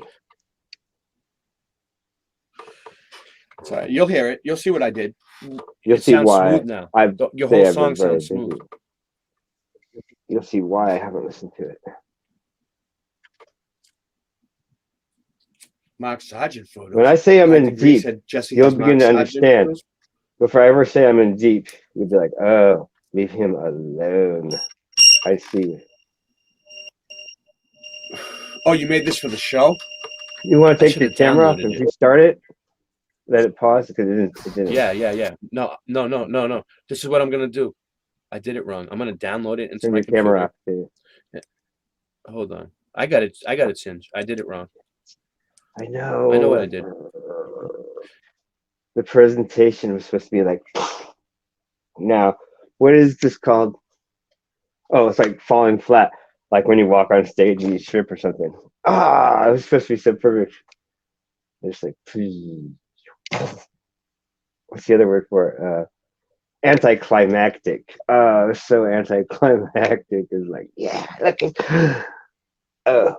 Sorry, you'll hear it. You'll see what I did. You'll It see sounds why smooth now. Your say whole I've song been very sounds smooth. busy. You'll see why I haven't listened to it. Mark Sargent photos. When I say I'm in Degree deep, said Jesse you'll has begin Mark to Sargent understand. photos. Before I ever say I'm in deep, you'll be like, oh, leave him alone. I see. Oh, you made this for the show? You want to I take should your have camera off downloaded and it. restart it? Let it pause because it didn't. Yeah. No. This is what I'm gonna do. I did it wrong. I'm gonna download it into Turn my your camera off computer. too. Hold on. I got it, Singe. I did it wrong. I know. I know what I did. The presentation was supposed to be like. Now, what is this called? Oh, it's like falling flat, like when you walk on stage and you trip or something. It was supposed to be so perfect. It's like, what's the other word for it? Anticlimactic. Oh, it's so anticlimactic. It's like, yeah, look at. Oh.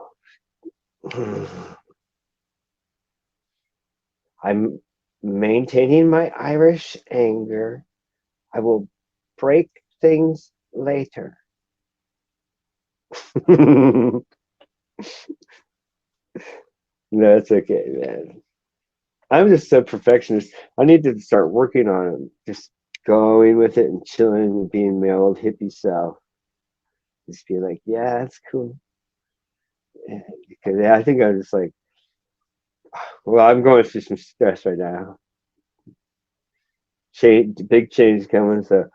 I'm maintaining my Irish anger. I will break things later. No, it's okay, man. I'm just so perfectionist. I need to start working on it. Just going with it and chilling and being my old hippie self. Just be like, yeah, it's cool. Because I think I'm just like, well, I'm going through some stress right now. Big change coming, so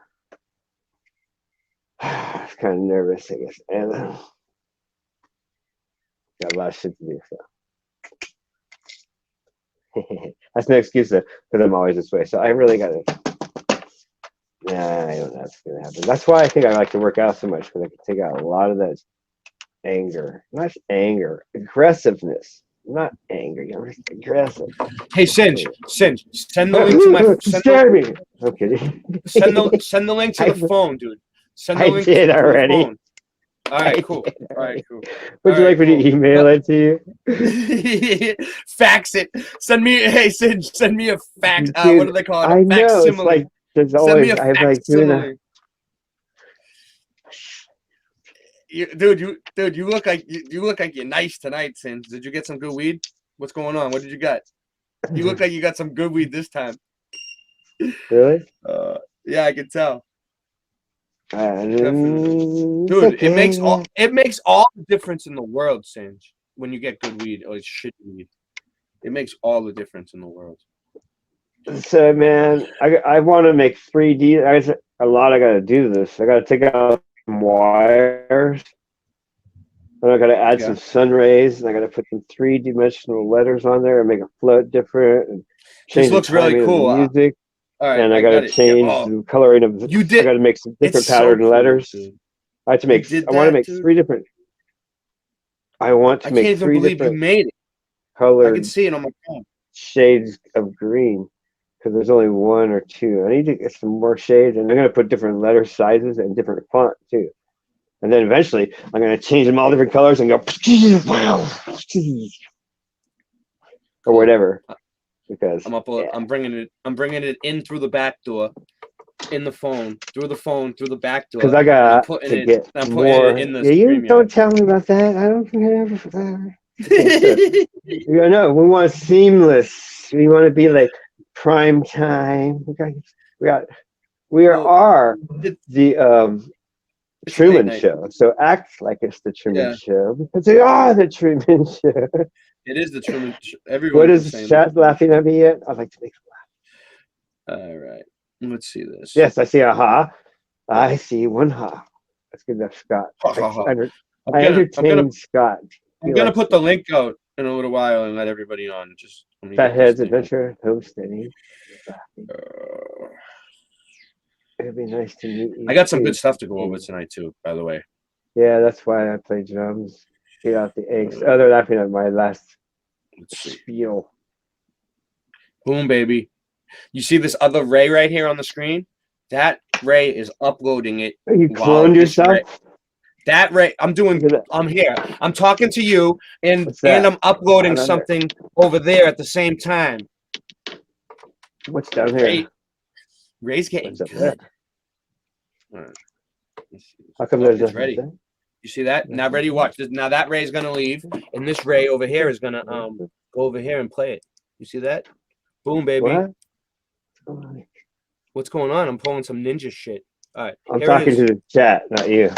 I was kind of nervous, I guess. And got a lot of shit to do, so. That's no excuse though, because I'm always this way. So I really gotta. Nah, I don't know what's gonna happen. That's why I think I like to work out so much, because I can take out a lot of that anger. Not anger, aggressiveness. Not angry. I'm just aggressive. Hey, Singe, send the link to my. Scare me. Okay. Send the link to the phone, dude. Send the I link did to already. the phone. All right, cool. All right, cool. Would you like me to email it to you? Fax it. Send me. Hey, Singe, send me a fax. Dude, What do they call it? I A know. It's facsimile. like there's Send always. me a I'm like doing a. facsimile. Dude, you look like you're nice tonight, Singe. Did you get some good weed? What's going on? What did you got? You look like you got some good weed this time. Really? Yeah, I can tell. Dude, okay. it makes all the difference in the world, Singe, when you get good weed or shitty weed. It makes all the difference in the world. So, man, I want to make 3D. I got to do this. I got to take out some wires. And I got to add some sun rays, and I got to put some 3-dimensional letters on there and make it float different. And change this looks the timing really cool. of the music. All right, and I got to change the coloring of the. I got to make some different pattern letters. I have to make. I want to make 3 different. I want to make 3 different. You made it. Colored. I can see it on my phone. Shades of green, because there's only 1 or 2. I need to get some more shades, and I'm gonna put different letter sizes and different font too. And then eventually, I'm gonna change them all different colors and go or whatever. Because I'm bringing it in through the back door, through the back door. Because I got to get more. You don't tell me about that. I don't care. You know, we want seamless. We want to be like prime time. We are the Truman Show. So act like it's the Truman Show, because they are the Truman Show. It is the Truman Show. Everyone. What is the chat laughing at me yet? I'd like to make them laugh. All right. Let's see this. Yes, I see a ha. I see 1 ha. That's good enough, Scott. I entertained Scott. I'm gonna put the link out in a little while and let everybody on. Just Fathead's Adventure Host. It'd be nice to meet you. I got some good stuff to go over tonight too, by the way. Yeah, that's why I play drums. Get out the eggs. Oh, they're laughing at my last spiel. Boom, baby. You see this other Ray right here on the screen? That Ray is uploading it. You cloned yourself? That Ray, I'm here. I'm talking to you, and I'm uploading something over there at the same time. What's down here? Ray's getting good. All right. How come there's nothing ready? You see that? Now ready, watch. Now that Ray's gonna leave, and this Ray over here is gonna go over here and play it. You see that? Boom, baby. What? What's going on? I'm pulling some ninja shit. All right. I'm talking to the chat, not you.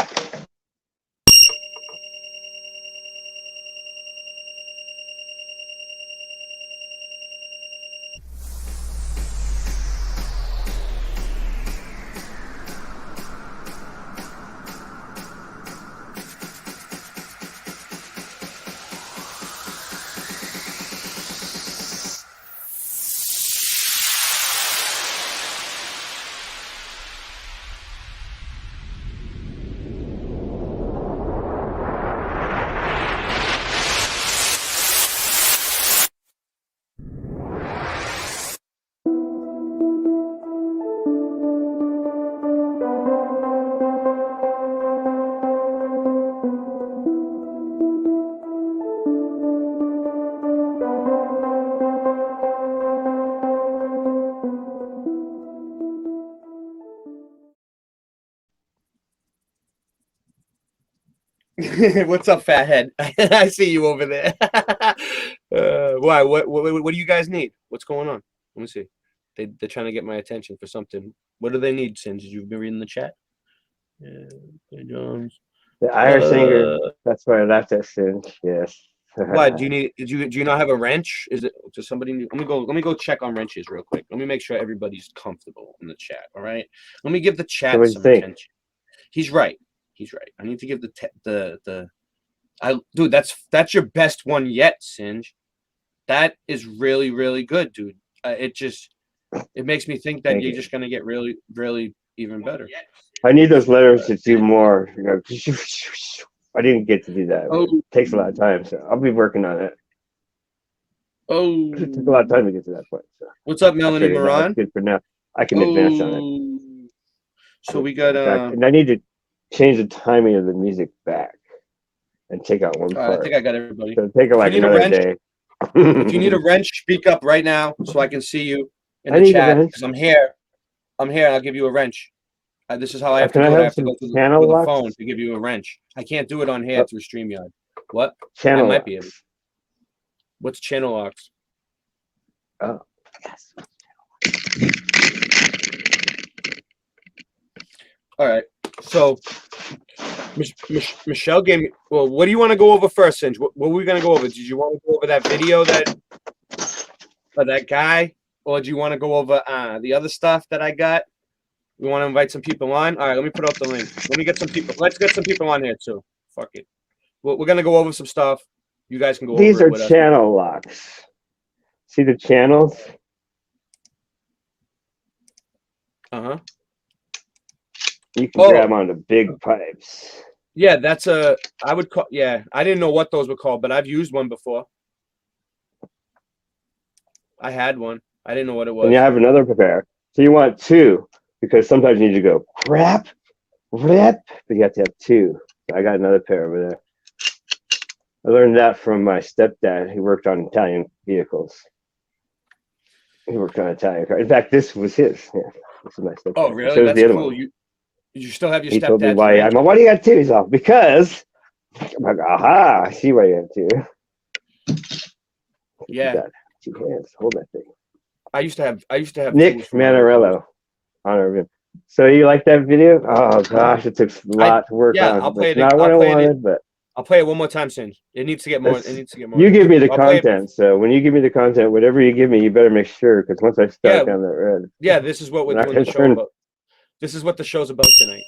What's up, fathead? I see you over there. Why? What do you guys need? What's going on? Let me see. They're trying to get my attention for something. What do they need, Singe? Did you been reading the chat? The Irish singer. That's why I laughed at Singe. Yes. What do you need? Do you not have a wrench? Is it? Does somebody need? Let me go check on wrenches real quick. Let me make sure everybody's comfortable in the chat. All right. Let me give the chat some attention. He's right. He's right. I need to give dude, that's your best one yet, Singe. That is really, really good, dude. It makes me think that you're just gonna get really, really even better. I need those letters to do more. You know, I didn't get to do that. It takes a lot of time, so I'll be working on it. Oh, it took a lot of time to get to that point. So. What's up, Melanie Moran? Good for now. I can advance on it. So we got and I need to change the timing of the music back and take out one part. I think I got everybody. So take it like another day. If you need a wrench, speak up right now so I can see you in the chat. Because I'm here. I'll give you a wrench. This is how I have to do it. I have to go through the phone to give you a wrench. I can't do it on here through StreamYard. What? Channel I might be able. What's channel locks? Oh, yes. All right. So Michelle gave me. Well, what do you want to go over first, Singe? What were we going to go over? Did you want to go over that video that guy, or do you want to go over the other stuff that I got? We want to invite some people on. All right, let me put out the link. Let me get some people. Let's get some people on here too. Fuck it. We're gonna go over some stuff. You guys can go. These over are channel locks. See the channels? Uh-huh. You can grab onto big pipes. Yeah, that's I would call. Yeah, I didn't know what those were called, but I've used one before. I had one. I didn't know what it was. And you have another pair. So you want two, because sometimes you need to go rap, but you have to have two. So I got another pair over there. I learned that from my stepdad. He worked on Italian vehicles. He worked on Italian cars. In fact, this was his. Yeah, this is my stepdad. Oh, really? That's cool. You still have your stepdad? He told me why. I'm like, why do you got two? He's all, because. I'm like, aha! I see why you have two. Yeah. Two hands. Hold that thing. I used to have Nick Manarello. Honor of him. So you like that video? Oh gosh, it took a lot to work on. Yeah, I'll play it. Not what I wanted, but I'll play it one more time soon. It needs to get more. You give me the content, so when you give me the content, whatever you give me, you better make sure, because once I start down that road. Yeah, this is what we're doing the show about. This is what the show's about tonight.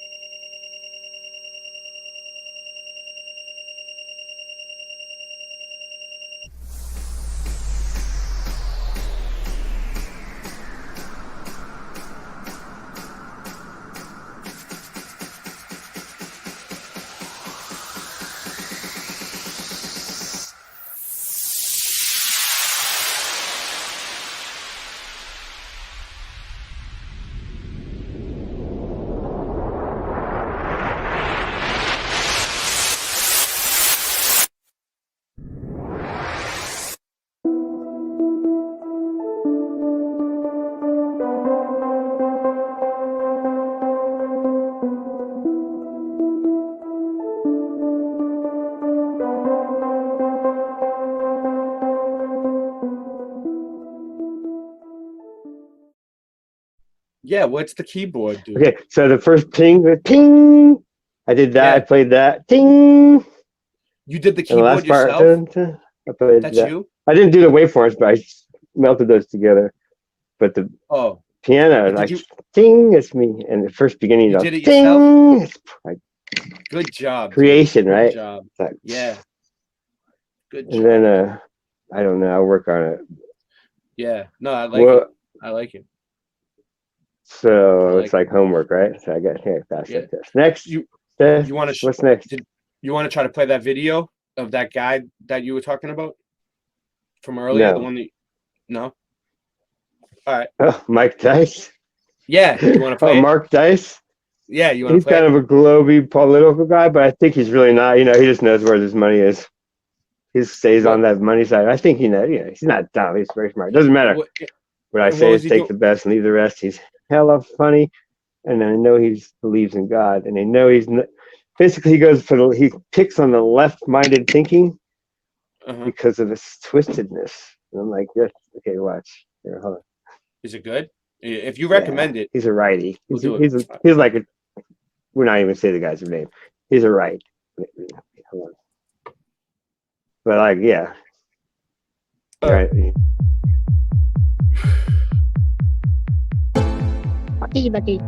Yeah, what's the keyboard, dude? Okay, so the first ping, I did that. Yeah. I played that. Ting. You did the And the last keyboard part, yourself? I played That's that. you? I didn't do the waveforms, but I melted those together. But the piano, But did like, you ding, it's me. And the first beginning, you of did it yourself? ding, it's like Good job, creation, dude. Good right? job. It's like, Yeah. Good and job. then, I don't know, I'll work on it. Yeah. No, I like it. I like it. So it's like homework, right? So I got here fast like this. Next, You want to? What's next? You want to try to play that video of that guy that you were talking about from earlier? No. The one that no. All right. Oh, Mike Dice. Yeah. You want to play? Mark Dice. Yeah. You want to He's play? kind of a globy political guy, but I think he's really not. You know, he just knows where his money is. He stays on that money side. I think he's not dumb. He's very smart. It doesn't matter. What I say is take the best and leave the rest. He's hella funny, and I know he believes in God, and I know he's basically he picks on the left-minded thinking because of his twistedness. And I'm like, yes, okay, watch. Here, hold on. Is it good? If you recommend it, he's a righty. He's we'll like a. We're not even say the guy's name. He's a right. Hold on. But like, yeah. Right. Bucky.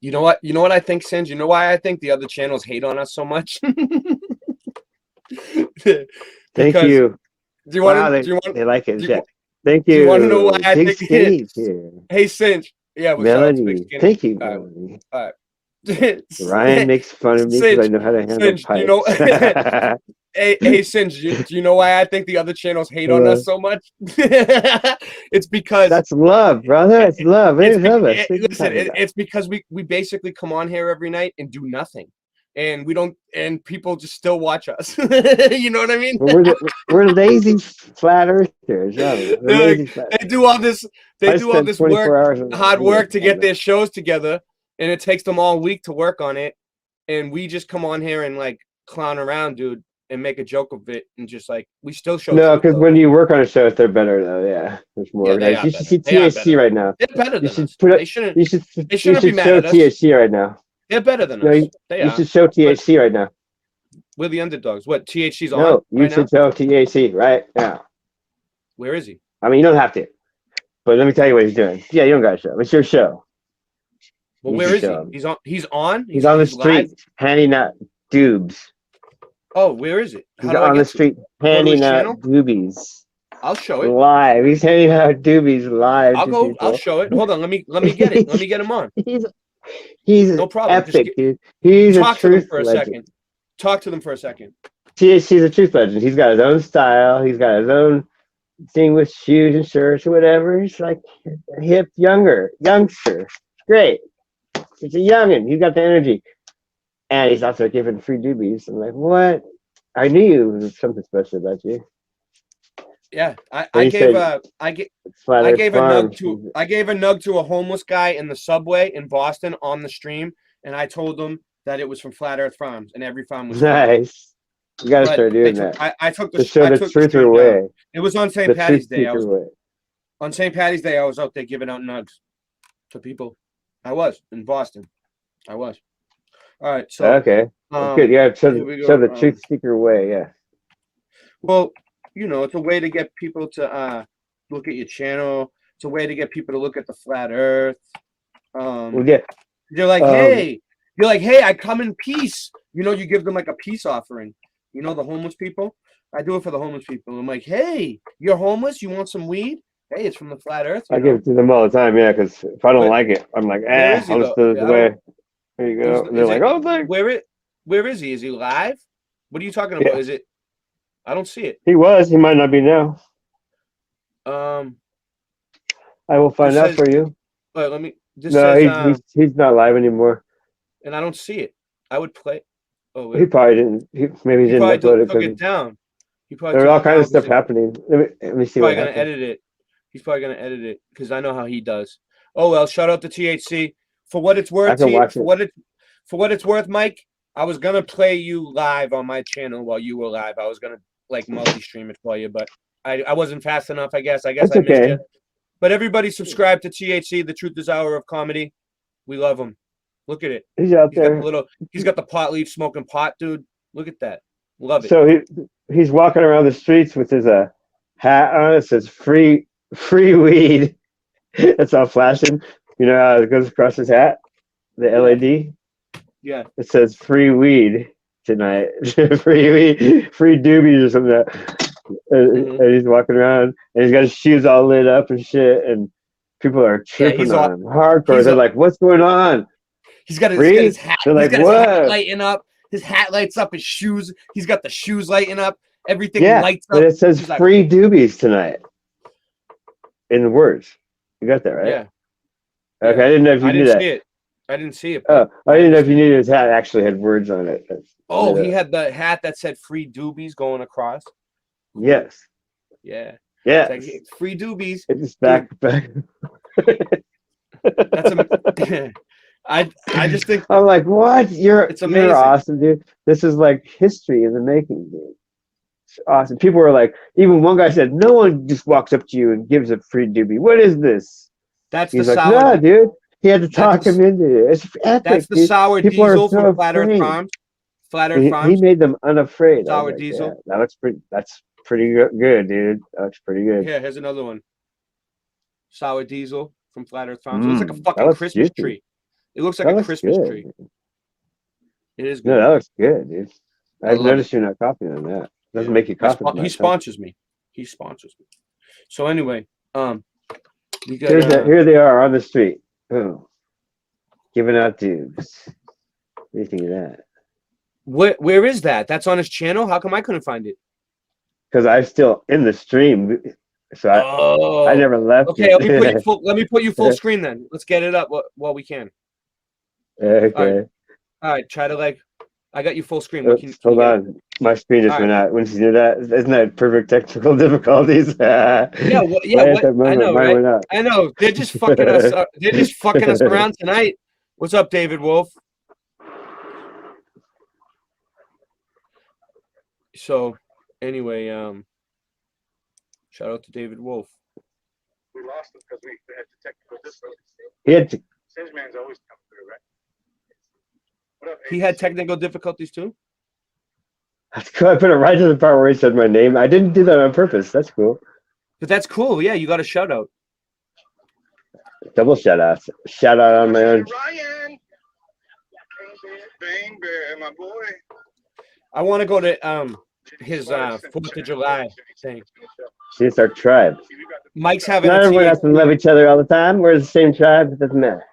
You know what? You know what I think, Singe? You know why I think the other channels hate on us so much? Thank you. Do you want to? They like it. Thank you. Do you want to know why I Big think? Steve here. Hey, Singe. Yeah, what's Melody. up? Big Skinny. Thank you, All Melody. right. All right. Ryan makes fun of me because I know how to handle Singe, pipes. you know, hey, Singe, do you know why I think the other channels hate on us so much? It's because that's love, brother. It's love. It's because we basically come on here every night and do nothing, and we don't, and people just still watch us. You know what I mean? Well, we're lazy flat earthers. Yeah, they do all this. They do all this work, hard work to get their shows together, and it takes them all week to work on it, and we just come on here and like clown around, dude, and make a joke of it, and just like we still show. No, because when you work on a show, they're better though. Yeah, there's more. Yeah, you should see THC right now. They're better than us. They shouldn't be mad at us. THC right now. They're better than us. You should show THC right now. We're the underdogs. What, THC's on? No, you should show THC right now. Where is he? I mean, you don't have to, but let me tell you what he's doing. Yeah, you don't got to show. It's your show. Well, where is he? He's on. He's on the street handing out doobs. Oh, where is it? He's on the street handing out doobies. I'll show it live. He's handing out doobies live. I'll show it. Hold on. Let me get it. Let me get him on. He's no problem. Epic, dude. He's talk a to them truth for a legend. second. Talk to them for a second. THC's a truth legend. He's got his own style. He's got his own thing with shoes and shirts or whatever. He's like a hip, youngster. Great. He's a youngin'. He's got the energy. And he's also giving free doobies. I'm like, what? I knew there was something special about you. Yeah, I gave a nug to a homeless guy in the subway in Boston on the stream, and I told him that it was from Flat Earth Farms, and every farm was nice. You gotta start doing that. I took the to show the truth away. It was on St. Patty's Day. On St. Patty's Day, I was out there giving out nugs to people. I was in Boston. I was. All right. So okay. Good. Yeah. Show the truth seeker away. Yeah. Well, you know, it's a way to get people to look at your channel. It's a way to get people to look at the flat Earth. They're like, hey, I come in peace. You know, you give them like a peace offering. You know, the homeless people. I do it for the homeless people. I'm like, hey, you're homeless. You want some weed? Hey, it's from the flat Earth. I give it to them all the time. Yeah, because if I don't like it, I'm like, I'll just do it away. There you go. And they're like, oh, thanks. Where is he? Is he live? What are you talking about? Is it? I don't see it. He was. He might not be now. I will find out for you. Let me. He's not live anymore. And I don't see it. I would play. Oh, he probably didn't. Maybe he didn't upload it. Took it down. There's all kinds of stuff happening. Let me see what happens. Gonna edit it. He's probably gonna edit it because I know how he does. Oh well, shout out to THC for what it's I worth. can watch it. For what it's worth, Mike. I was gonna play you live on my channel while you were live. I was gonna like multi-stream it for you, but I wasn't fast enough. I guess That's I missed okay. you. But everybody subscribe to THC. The Truth is Hour of Comedy. We love him. Look at it. He's out there. He's got the pot leaf smoking pot, dude. Look at that. Love it. So he's walking around the streets with his hat on. It says free weed. It's all flashing. You know how it goes across his hat? The LED? Yeah. It says free weed tonight. Free weed, free doobies or something. And he's walking around and he's got his shoes all lit up and shit. And people are tripping on him hardcore. They're like, what's going on? He's got his hat. They're like, his what? hat lighting up. His hat lights up. His shoes. He's got the shoes lighting up. Everything lights up. But it says He's like, free doobies tonight. In the words. You got that, right? Yeah. Okay, I didn't know if you knew that. I didn't see it. Oh, I didn't know if you knew his hat actually had words on it. Oh, he had the hat that said free doobies going across. Yes. Yeah. Yeah. It's like, free doobies. It's back. That's I just think I'm like, what? You're amazing. awesome, dude. This is like history in the making, dude. It's awesome. People were like, even one guy said, no one just walks up to you and gives a free doobie. What is this? He's like, nah, dude. He had to talk him into it. It's epic. That's the dude. sour People diesel so from Flat Earth afraid. Farms. Flat Earth Farms. He made them unafraid. Sour like, diesel. Yeah, that looks pretty. That's pretty good, dude. That looks pretty good. Here, here's another one. Sour diesel from Flat Earth Farms. It looks like a fucking looks Christmas juicy. tree. It looks like That a looks Christmas good. tree. It is good. No, that looks good, dude. I've love noticed you're not copying on that. Doesn't make you copy. He sponsors me. He sponsors me. So anyway, we got here they are on the street. Boom. Giving out dudes. What do you think of that? Where is that? That's on his channel? How come I couldn't find it? Because I'm still in the stream, so I never left. Okay, let me put you full screen then. Let's get it up while we can. Okay. All right. Try to I got you full screen. Hold on. My screen just went out. When you do that, isn't that perfect technical difficulties? Yeah. I know, right? I know. They're just fucking us up. They're just fucking us around tonight. What's up, David Wolf? So, anyway, shout out to David Wolf. We lost him because we had the technical difficulties. He had to. Syngeman's always come through, right? What up, He had technical difficulties too? That's cool. I put it right to the part where he said my name. I didn't do that on purpose. That's cool. But that's cool. Yeah, you got a shout out. Double shout outs. Shout out on my own. Ryan! Bane Bear, my boy. I want to go to his 4th of July thing. See, it's our tribe. Mike's having Not everyone has to love each other all the time. We're the same tribe. It doesn't matter.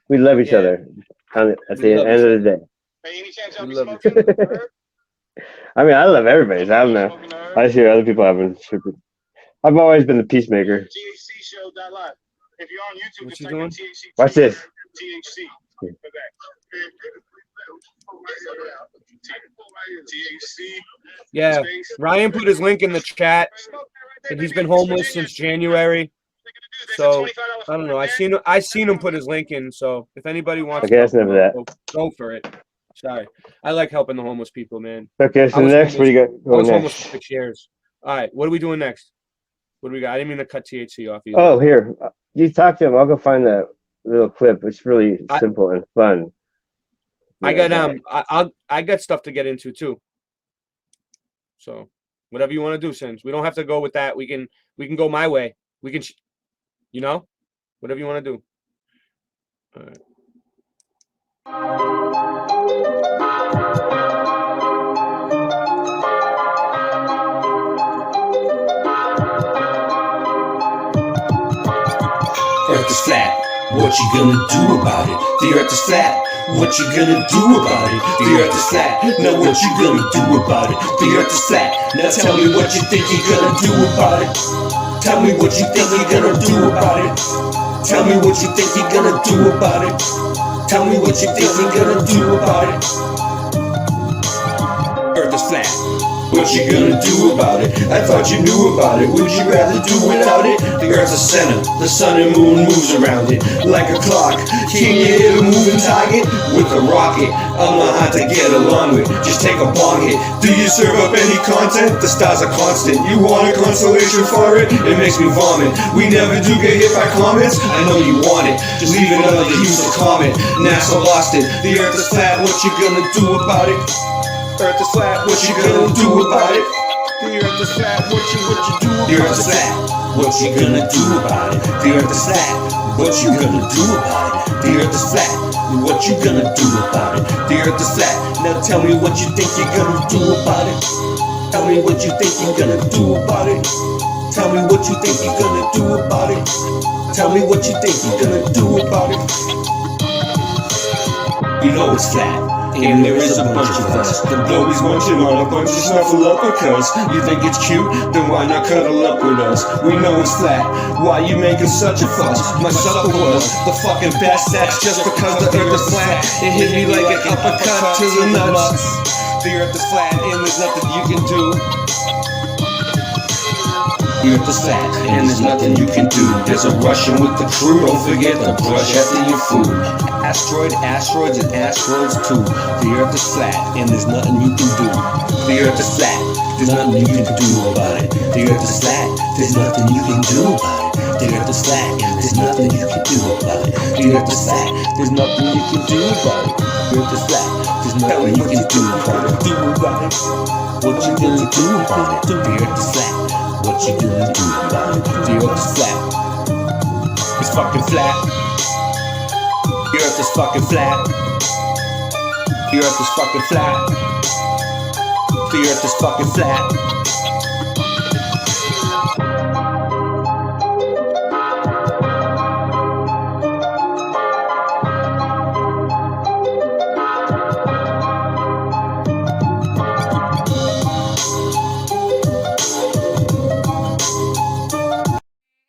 We love each other at the end of the day. Hey, any chance I'll be smoking? I mean, I love everybody's. I don't know. I hear other people having super. I've always been the peacemaker. THCshow.live. If you're on YouTube, What's just he doing? THC. Watch this. THC. THC. Yeah, Ryan put his link in the chat, and he's been homeless since January. So I don't know. I seen him put his link in. So if anybody wants, Okay, that's enough of that. Go for it. Sorry, I like helping the homeless people, man. Okay, so next, what do you got I going was homeless next? for 6 years. All right, what are we doing next? What do we got? I didn't mean to cut THC off either. Oh, here. You talk to him. I'll go find that little clip. It's really simple and fun. I got I got stuff to get into too. So whatever you want to do, Sims. We don't have to go with that. We can go my way. We can, whatever you want to do. All right. Earth is flat, what you gonna do about it? The earth is flat, what you gonna do about it? The earth is flat, now what you gonna do about it? The earth is flat, now tell me what you think you're gonna do about it. Tell me what you think you're gonna do about it. Tell me what you think you're gonna do about it. Tell me what you think you're gonna do about it. Earth is flat, What you gonna do about it? I thought you knew about it. Would you rather do without it? The earth's a center, the sun and moon moves around it like a clock. Can you hit a moving target with a rocket? I'm not hard to get along with, just take a bong hit. Do you serve up any content? The stars are constant. You want a consolation for it? It makes me vomit. We never do get hit by comments. I know you want it, just leave another useless comment. NASA lost it. The earth is flat, what you gonna do about it? Earth is flat, what you gonna do about it? The earth is flat, what you do about it? The earth is flat, what you gonna do about it? The earth is flat, what you gonna do about it? The earth is flat, what you gonna do about it? The earth is flat, now tell me what you think you're gonna do about it. Tell me what you think you're gonna do about it. Tell me what you think you're gonna do about it. Tell me what you think you're gonna do about it. You know it's flat. And there is a bunch of us. The blowies munching on a bunch of snuffleupagus. You think it's cute? Then why not cuddle up with us? We know it's flat. Why you making such a fuss? My supper was the fucking best. That's just because the earth is flat. It hit me like an uppercut to the nuts. The earth is flat and there's nothing you can do. The earth is flat and there's nothing you can do. There's a Russian with the crew. Don't forget to brush after your food. Asteroids and asteroids too. The earth is flat and there's nothing you can do. The earth is flat, there's nothing you can do about it. The earth is flat, there's nothing you can do about it. The earth is flat and there's nothing you can do about it. The earth is flat, there's nothing you can do about it. The earth is flat, there's nothing you can do about it. What you gonna do about it? The earth is flat. What you gonna do about it? The earth is flat. It's fucking flat. The earth is fucking flat. The earth is fucking flat. The earth is fucking flat.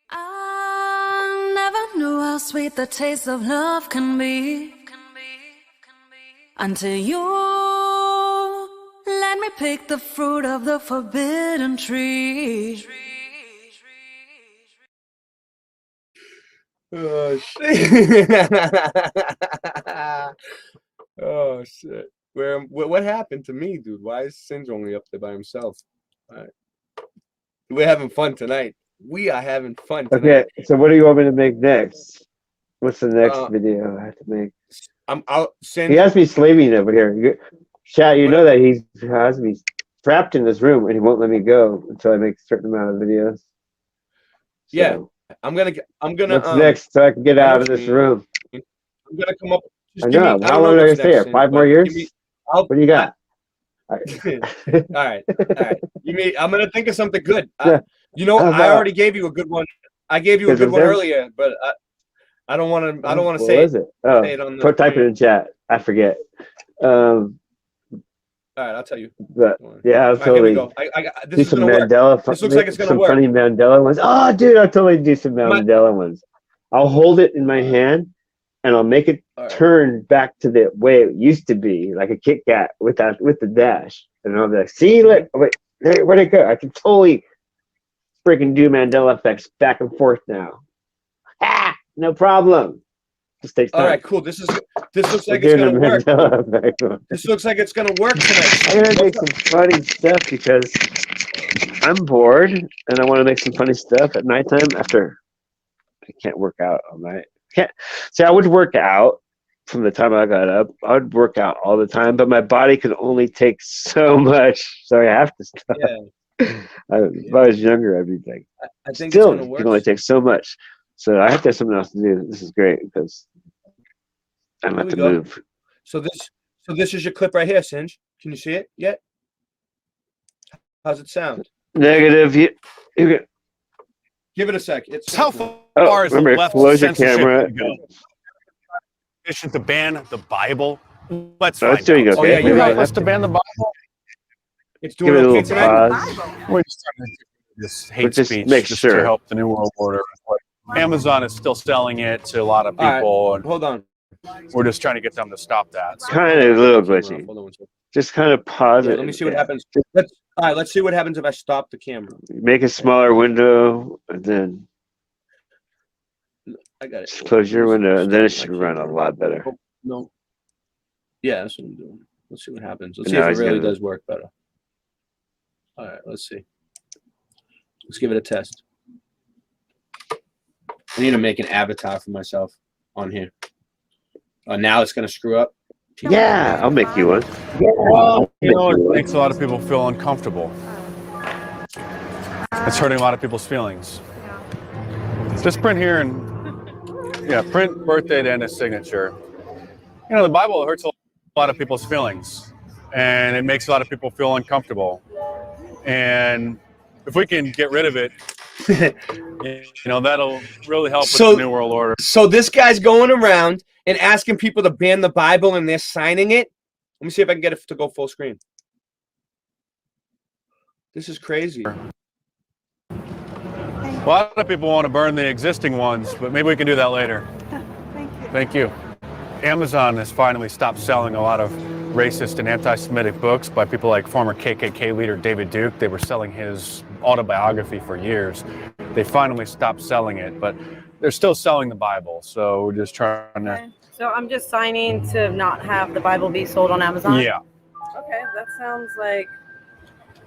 I never knew how sweet the taste of love can be until you let me pick the fruit of the forbidden tree. Oh shit! Oh shit! What happened to me, dude? Why is Singe only up there by himself? All right. We're having fun tonight. We are having fun tonight. Okay, so what do you want me to make next? What's the next video I have to make? I'm out. He has me sleeping over here. Chat, you know that he has me trapped in this room and he won't let me go until I make a certain amount of videos. So, yeah, I'm gonna. What's next so I can get out of this room? I'm gonna come up. I know. How long are I gonna stay here? 5 more years? What do you got? All right. I'm gonna think of something good. You know, I already gave you a good one. I gave you a good one earlier, but I don't want to. I don't want to say it. Oh, say it on the type it in chat. I forget. All right, I'll tell you. But yeah, I'll totally do some Mandela. This looks like it's gonna some work. Funny Mandela ones. Oh, dude, I'll totally do some Mandela ones. I'll hold it in my hand and I'll make it turn back to the way it used to be, like a Kit Kat with the dash. And I'll be like, see, look, wait, where'd it go? I can totally freaking do Mandela effects back and forth now. No problem. Just takes time. All right, cool. This looks like it's gonna work. This looks like it's gonna work tonight. I'm gonna make some funny stuff because I'm bored and I want to make some funny stuff at nighttime after I can't work out all night. I would work out from the time I got up. I would work out all the time, but my body could only take so much, so I have to stop. Yeah. If I was younger, I'd be like, I think still, it's gonna work. It can only take so much. So I have to have something else to do. This is great because I'm about to move. So this is your clip right here, Singe. Can you see it yet? How's it sound? Negative. You can give it a sec. It's how far is the left censorship camera. Go? Mission to ban the Bible. Let's find doing out. Okay. Oh, yeah, you want us to ban the Bible? It's doing okay tonight. We're just trying to do this hate speech just to help the New World Order. Amazon is still selling it to a lot of people. Right. Hold on. We're just trying to get them to stop that. So. Kind of a little glitchy. Just kind of pause Yeah, it. let me see what happens. Let's see what happens if I stop the camera. Make a smaller window, and then I got it. just close your window, and then it should run a lot better. Oh, no. Yeah, that's what I'm doing. Let's see what happens. Let's And see if now it he's really gonna- does work better. All right, let's see. Let's give it a test. I need to make an avatar for myself on here. Now it's gonna screw up. Yeah, I'll make you one. Well, you know, it makes a lot of people feel uncomfortable. It's hurting a lot of people's feelings. Just print here and, print birthday and a signature. You know, the Bible hurts a lot of people's feelings, and it makes a lot of people feel uncomfortable. And if we can get rid of it, that'll really help with the New World Order. So this guy's going around and asking people to ban the Bible, and they're signing it. Let me see if I can get it to go full screen. This is crazy. A lot of people want to burn the existing ones, but maybe we can do that later. Thank you. Amazon has finally stopped selling a lot of racist and anti-Semitic books by people like former KKK leader David Duke. They were selling his autobiography for years. They finally stopped selling it, but they're still selling the Bible. So we're just trying to... So I'm just signing to not have the Bible be sold on Amazon? Yeah. Okay, that sounds like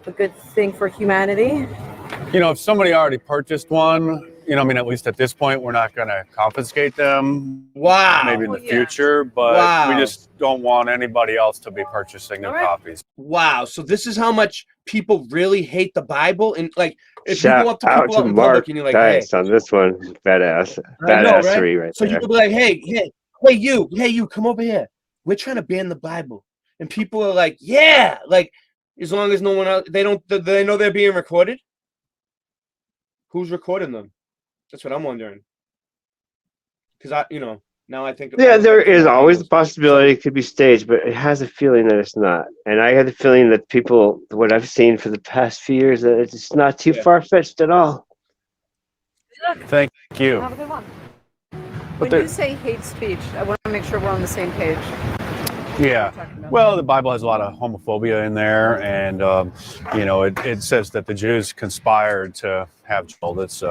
a good thing for humanity. You know, if somebody already purchased one, at least at this point, we're not going to confiscate them. Wow. Maybe in the future, but we just don't want anybody else to be purchasing new copies. Wow. So this is how much people really hate the Bible, and like if Shout you go up to out people to out in Mark public and you're like, hey, Dice on this one. Badassery right so there. you could be like, hey, you, come over here. We're trying to ban the Bible, and people are like, yeah, like as long as no one else, they know they're being recorded. Who's recording them? That's what I'm wondering. Because now I think. Yeah, there is always the possibility it could be staged, but it has a feeling that it's not. And I had the feeling that what I've seen for the past few years, that it's not too far-fetched at all. Thank you. Have a good one. When you say hate speech, I want to make sure we're on the same page. Yeah. Well, the Bible has a lot of homophobia in there, and it says that the Jews conspired to have this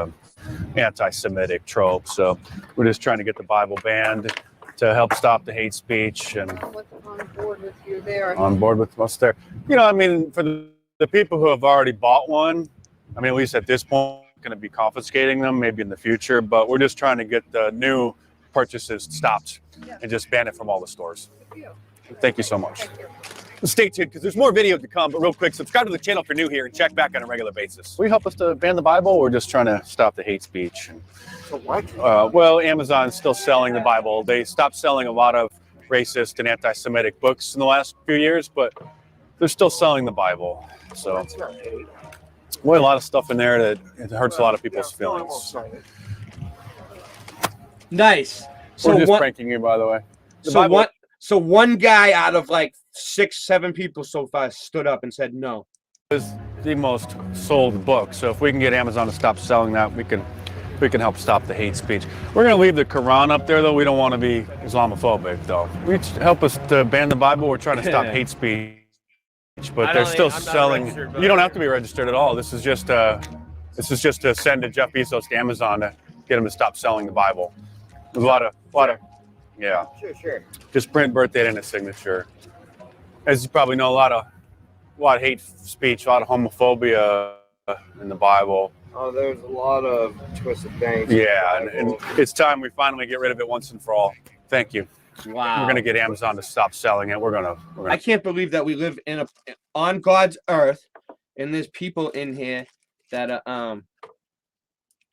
anti-Semitic trope. So we're just trying to get the Bible banned to help stop the hate speech. And On board with you there. On board with us there. For the people who have already bought one, at least at this point, going to be confiscating them maybe in the future, but we're just trying to get the new purchases stopped and just ban it from all the stores. Thank you so much. Stay tuned because there's more video to come, but real quick, subscribe to the channel if you're new here and check back on a regular basis. Will you help us to ban the Bible? We're just trying to stop the hate speech. Well, Amazon's still selling the Bible. They stopped selling a lot of racist and anti-Semitic books in the last few years, but they're still selling the Bible. So, a lot of stuff in there that it hurts a lot of people's feelings. Nice. So we're just pranking you, by the way. So one guy out of like 6-7 people so far stood up and said no. It's the most sold book. So if we can get Amazon to stop selling that, we can help stop the hate speech. We're going to leave the Quran up there, though. We don't want to be Islamophobic, though. Help us to ban the Bible. We're trying to stop hate speech, but they're still selling. You don't have to be registered at all. This is just to send to Jeff Bezos to Amazon to get him to stop selling the Bible. There's a lot of. Yeah. Sure. Just print birthday and a signature. As you probably know, a lot of hate speech, a lot of homophobia in the Bible. Oh, there's a lot of twisted things. Yeah, and it's time we finally get rid of it once and for all. Thank you. Wow. We're gonna get Amazon to stop selling it. We're gonna. I can't believe that we live on God's earth, and there's people in here that are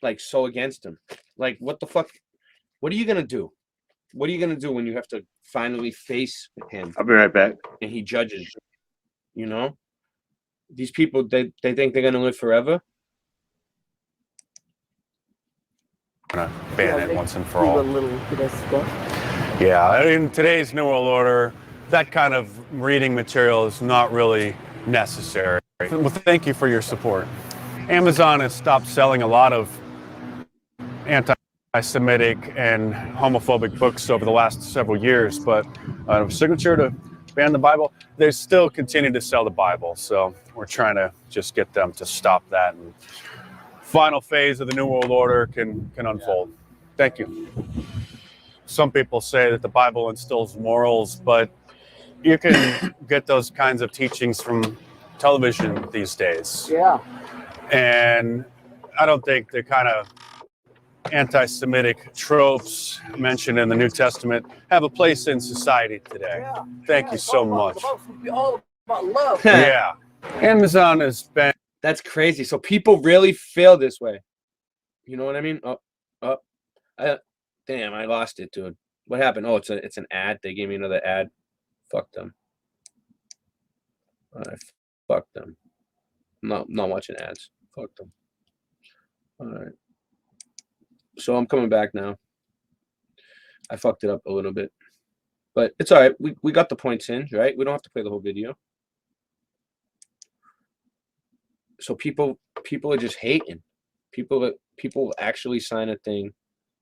like so against him. Like, what the fuck? What are you gonna do? What are you gonna do when you have to finally face him? I'll be right back. And he judges you. These people, they think they're gonna live forever. Gonna ban it once and for all. Yeah, in today's New World Order, that kind of reading material is not really necessary. Well, thank you for your support. Amazon has stopped selling a lot of anti-Semitic and homophobic books over the last several years, but a signature to ban the Bible, they still continue to sell the Bible. So we're trying to just get them to stop that, and final phase of the New World Order can unfold. Thank you. Some people say that the Bible instills morals, but you can get those kinds of teachings from television these days. Yeah. And I don't think the kind of anti-Semitic tropes mentioned in the New Testament have a place in society today. Yeah. Thank you so much. All about love. Yeah. Amazon has been... That's crazy. So people really feel this way. You know what I mean? Damn, I lost it, dude. What happened? Oh, it's an ad. They gave me another ad. Fuck them. Fuck them. Not watching ads. Fuck them. All right. So I'm coming back now. I fucked it up a little bit, but it's all right. We got the points in, right? We don't have to play the whole video. So people are just hating. People actually sign a thing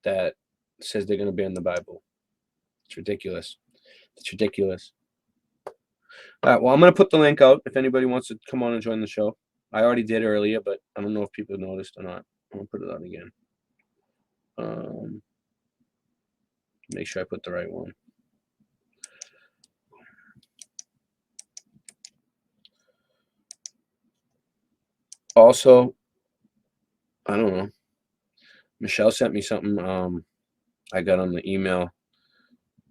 that says they're gonna ban the Bible. It's ridiculous. It's ridiculous. All right. Well, I'm gonna put the link out if anybody wants to come on and join the show. I already did earlier, but I don't know if people noticed or not. I'm gonna put it out again. Make sure I put the right one. Also, I don't know. Michelle sent me something. I got on the email.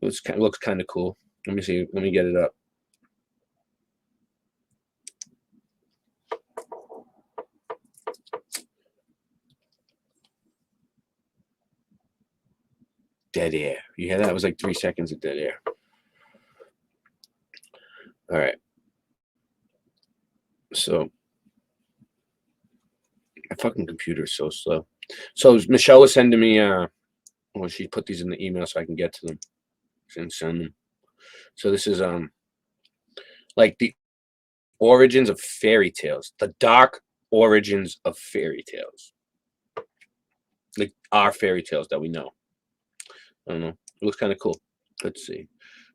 It looks kind of cool. Let me see. Let me get it up. Dead air. You hear that? It was like 3 seconds of dead air. All right. So my fucking computer is so slow. So Michelle was sending me well, she put these in the email so I can get to them and send them. So this is like the origins of fairy tales, the dark origins of fairy tales. Like our fairy tales that we know. I don't know. It looks kind of cool. Let's see.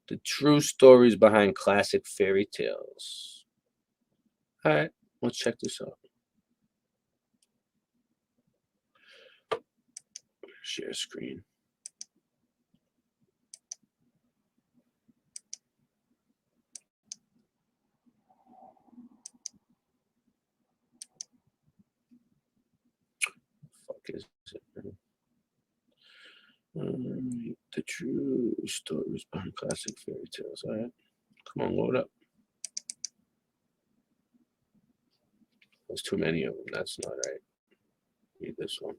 The true stories behind classic fairy tales. All right, let's check this out. Share screen. Fuck is it? The true stories behind classic fairy tales. All right, come on, load up. There's too many of them. That's not right. Need this one.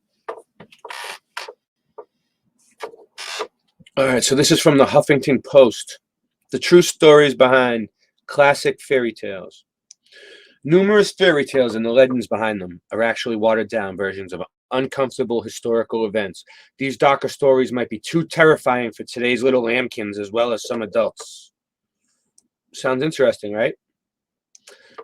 All right, so this is from the Huffington Post. The true stories behind classic fairy tales. Numerous fairy tales and the legends behind them are actually watered-down versions of uncomfortable historical events. These darker stories might be too terrifying for today's little lambkins as well as some adults. Sounds interesting, right?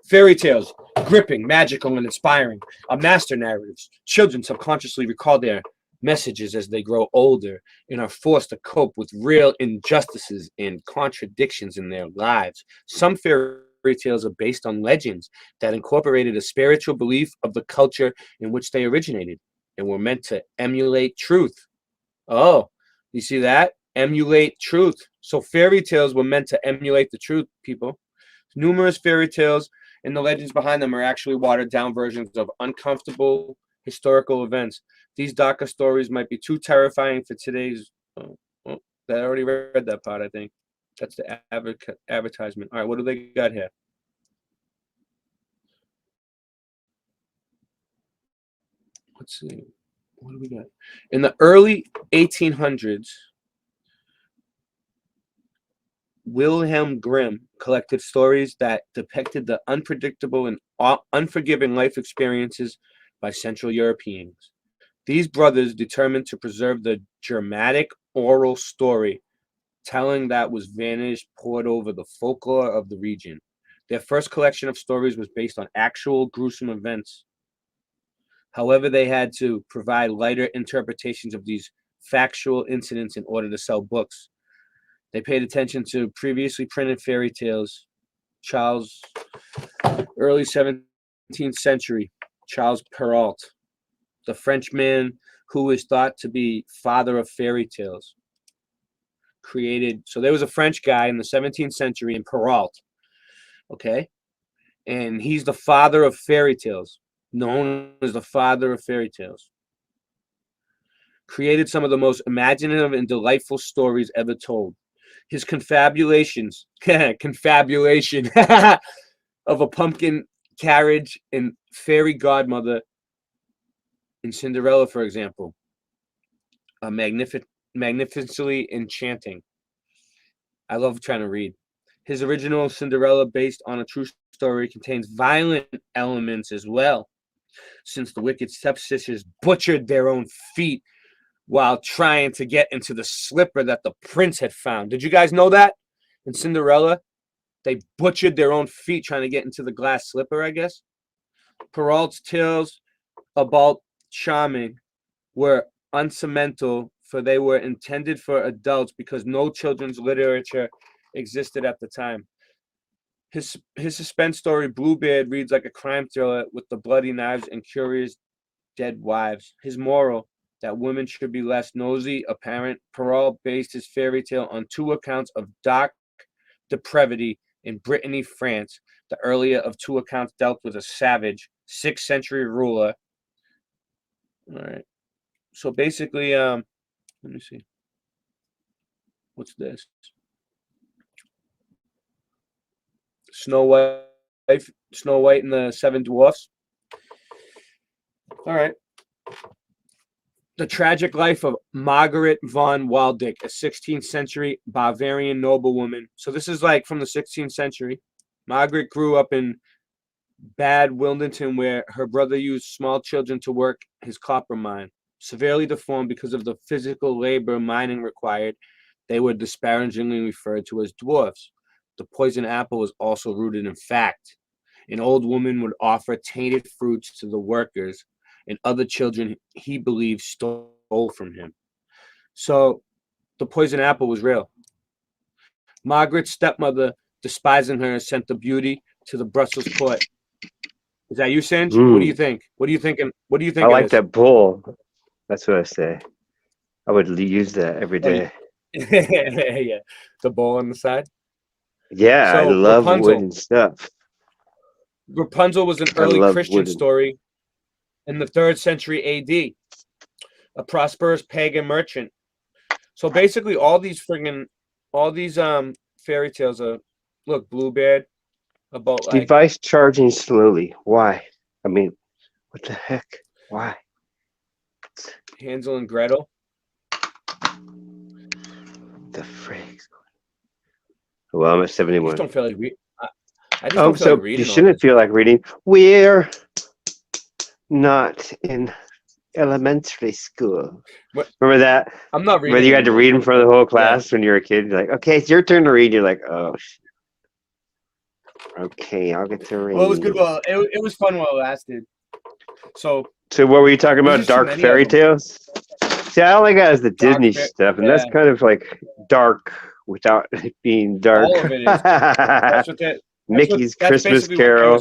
Fairy tales, gripping, magical, and inspiring, are master narratives. Children subconsciously recall their messages as they grow older and are forced to cope with real injustices and contradictions in their lives. Some fairy tales are based on legends that incorporated a spiritual belief of the culture in which they originated and were meant to emulate truth. Oh, you see that? Emulate truth. So fairy tales were meant to emulate the truth, people. Numerous fairy tales and the legends behind them are actually watered down versions of uncomfortable historical events. These darker stories might be too terrifying for today's... I already read that part, I think. That's the advertisement. All right, what do they got here? Let's see. What do we got? In the early 1800s, Wilhelm Grimm collected stories that depicted the unpredictable and unforgiving life experiences by Central Europeans. These brothers determined to preserve the dramatic oral story telling that was vanished poured over the folklore of the region. Their first collection of stories was based on actual gruesome events. However, they had to provide lighter interpretations of these factual incidents in order to sell books. They paid attention to previously printed fairy tales. Early 17th century, Charles Perrault, the Frenchman who is thought to be father of fairy tales, created. So there was a French guy in the 17th century in Perrault, okay, and he's the father of fairy tales, known as the father of fairy tales. Created some of the most imaginative and delightful stories ever told. His confabulation of a pumpkin carriage and fairy godmother in Cinderella, for example, are magnificently enchanting. I love trying to read. His original Cinderella, based on a true story, contains violent elements as well, since the wicked stepsisters butchered their own feet while trying to get into the slipper that the prince had found. Did you guys know that? In Cinderella, they butchered their own feet trying to get into the glass slipper, I guess. Perrault's tales about charming were unsentimental, for they were intended for adults because no children's literature existed at the time. His suspense story, Bluebeard, reads like a crime thriller with the bloody knives and curious dead wives. His moral, that women should be less nosy, apparent. Perrault based his fairy tale on 2 accounts of dark depravity in Brittany, France. The earlier of 2 accounts dealt with a savage 6th century ruler. All right. So basically, let me see. What's this? Snow White and the 7 Dwarfs. All right. The tragic life of Margaret von Waldeck, a 16th century Bavarian noblewoman. So this is like from the 16th century. Margaret grew up in Bad Wildenton, where her brother used small children to work his copper mine. Severely deformed because of the physical labor mining required, they were disparagingly referred to as dwarfs. The poison apple was also rooted in fact. An old woman would offer tainted fruits to the workers, and other children he believed stole from him. So the poison apple was real. Margaret's stepmother, despising her, sent the beauty to the Brussels court. Is that you, Singe? What do you think? What are you thinking? What do you think? I like that bull. That's what I say. I would use that every day. Yeah, the bowl on the side. Yeah, so I love wooden stuff. Rapunzel was an early Christian story in the 3rd century AD. A prosperous pagan merchant. So basically, all these fairy tales are, look, Bluebeard, about like device charging slowly. Why? I mean, what the heck? Why? Hansel and Gretel. The frig. Well, I'm at 71. I just don't feel like reading. I just don't feel like reading. You shouldn't feel like reading. We're not in elementary school. What? Remember that? I'm not reading. Whether you had to read in front of the whole class when you were a kid. You're like, okay, it's your turn to read. You're like, oh, shit. Okay, I'll get to read. Well, it was good. Well, it was fun while it lasted. So what were you talking about? Dark fairy tales? See, all I got is the Disney stuff, and that's kind of like dark without it being dark. All of it is. That's Mickey's Christmas Carol.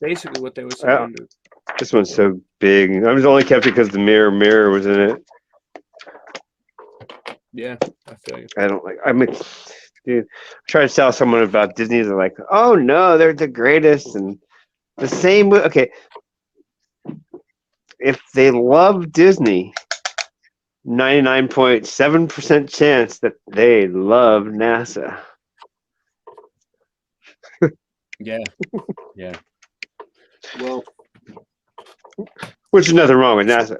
Basically what they were saying. This one's so big. I was only kept it because the mirror was in it. Yeah, I feel you. I don't like. I mean, dude, try to tell someone about Disney. They're like, "Oh no, they're the greatest," and the same. Okay, if they love Disney, 99.7% chance that they love NASA. Yeah. Well, which is nothing wrong with NASA.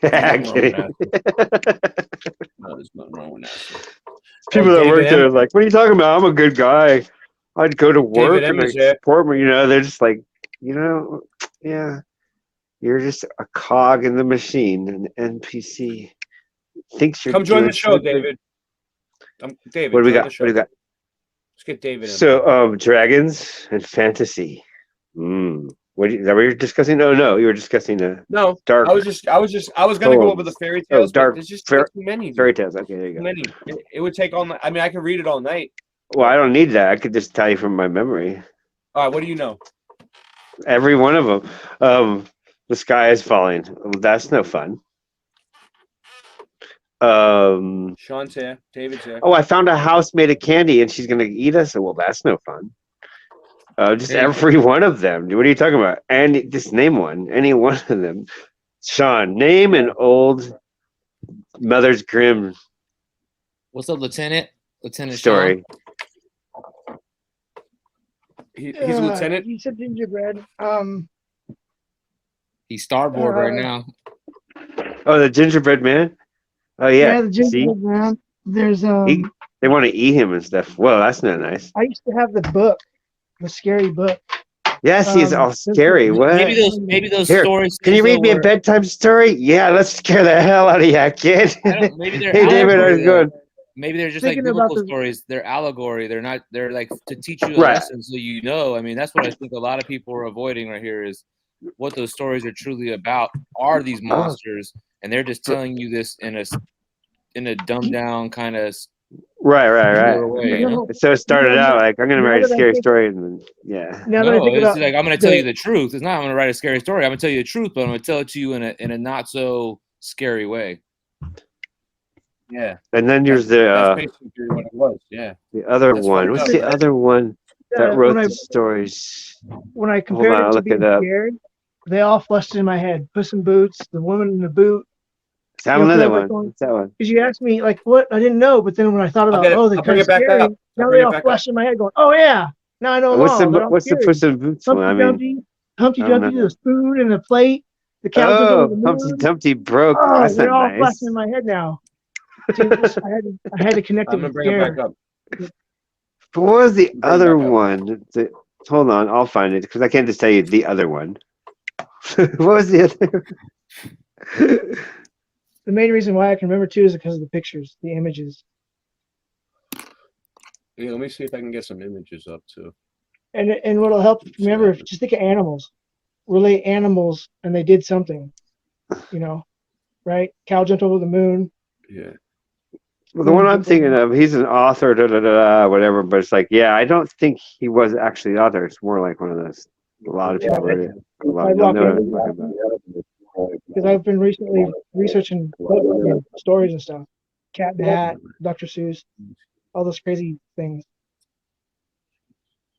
I'm kidding. No, there's nothing wrong with NASA. People that work there are like, what are you talking about? I'm a good guy. I'd go to work and I support me. They're just like, yeah, you're just a cog in the machine, an NPC. Thinks you're. Come join the show, David. David, what do we got? What do we got? Let's get David in. So, dragons and fantasy. Is that what you're discussing? Oh no, you were discussing No, dark. I was gonna go over the fairy tales, but there's just too many. Fairy tales. Okay, there you Too go. many. It would take all night. I mean, I could read it all night. Well, I don't need that. I could just tell you from my memory. All right, what do you know? Every one of them. The sky is falling. Well, that's no fun. Sean's here. David's here. Oh, I found a house made of candy, and she's gonna eat us. Well, that's no fun. Just every one of them. What are you talking about? And just name one. Any one of them. Sean, name an old Mother's Grimm. What's up, Lieutenant? Lieutenant story. Sean? He's a lieutenant. He's a gingerbread. He's starboard right now. Oh, the gingerbread man. Oh yeah. Yeah, the gingerbread man. There's they want to eat him and stuff. Well, that's not nice. I used to have the book, the scary book. Yes, he's all scary. What? Maybe those Here, stories. Can you read me a bedtime story? Yeah, let's scare the hell out of you, kid. Maybe they're hey, David, how's it going? Maybe they're just Thinking like about biblical stories. They're allegory. They're not. They're like to teach you a Right. lesson, so you know. I mean, that's what I think a lot of people are avoiding right here is what those stories are truly about. Are these monsters, and they're just telling you this in a dumbed down kind of Right. way, you know? So it started out like I'm gonna write a scary think- story, and then yeah. Now that I No, think it's about like I'm going to tell you the truth. It's not I'm going to write a scary story. I'm going to tell you the truth, but I'm going to tell it to you in a not so scary way. Yeah. And then there's That's the basically what it was. Yeah. other That's one. fucked What's up, the right? other one that wrote when I- the stories? when I Hold compared on, it I'll to look being it up. scared, they all flushed in my head. Puss in Boots, the woman in the boot. Is that another one? What's that one? Because you asked me like what I didn't know, but then when I thought about I'll they're bring kind of it back scary. up. I'll Now bring they it all back flushed in my head, going, "Oh yeah, now I know them What's all. They're all the scary." Puss in Boots one? I mean, Humpty I don't Dumpty, know. the spoon and the plate. The cow jumped over the Humpty moon. Dumpty broke. Oh, That's they're not all nice. flashing in my head now. See, I had to connect it I'm gonna with bring it scare. back up. But what was the Bring other back up. one? Hold on, I'll find it because I can't just tell you the other one. What was the other? The main reason why I can remember too is because of the pictures, the images, Yeah, let me see if I can get some images up too. and what'll help remember. Just think of animals, relate animals, and they did something, right? Cow jumped over the moon. Yeah. Well, the one I'm thinking of, he's an author, whatever. But it's like, yeah, I don't think he was actually the author. It's more like one of those. A lot of people wrote it. A lot of people know what I'm talking about. Because I've been recently researching stories and stuff. Cat in the Hat, Dr. Seuss, all those crazy things.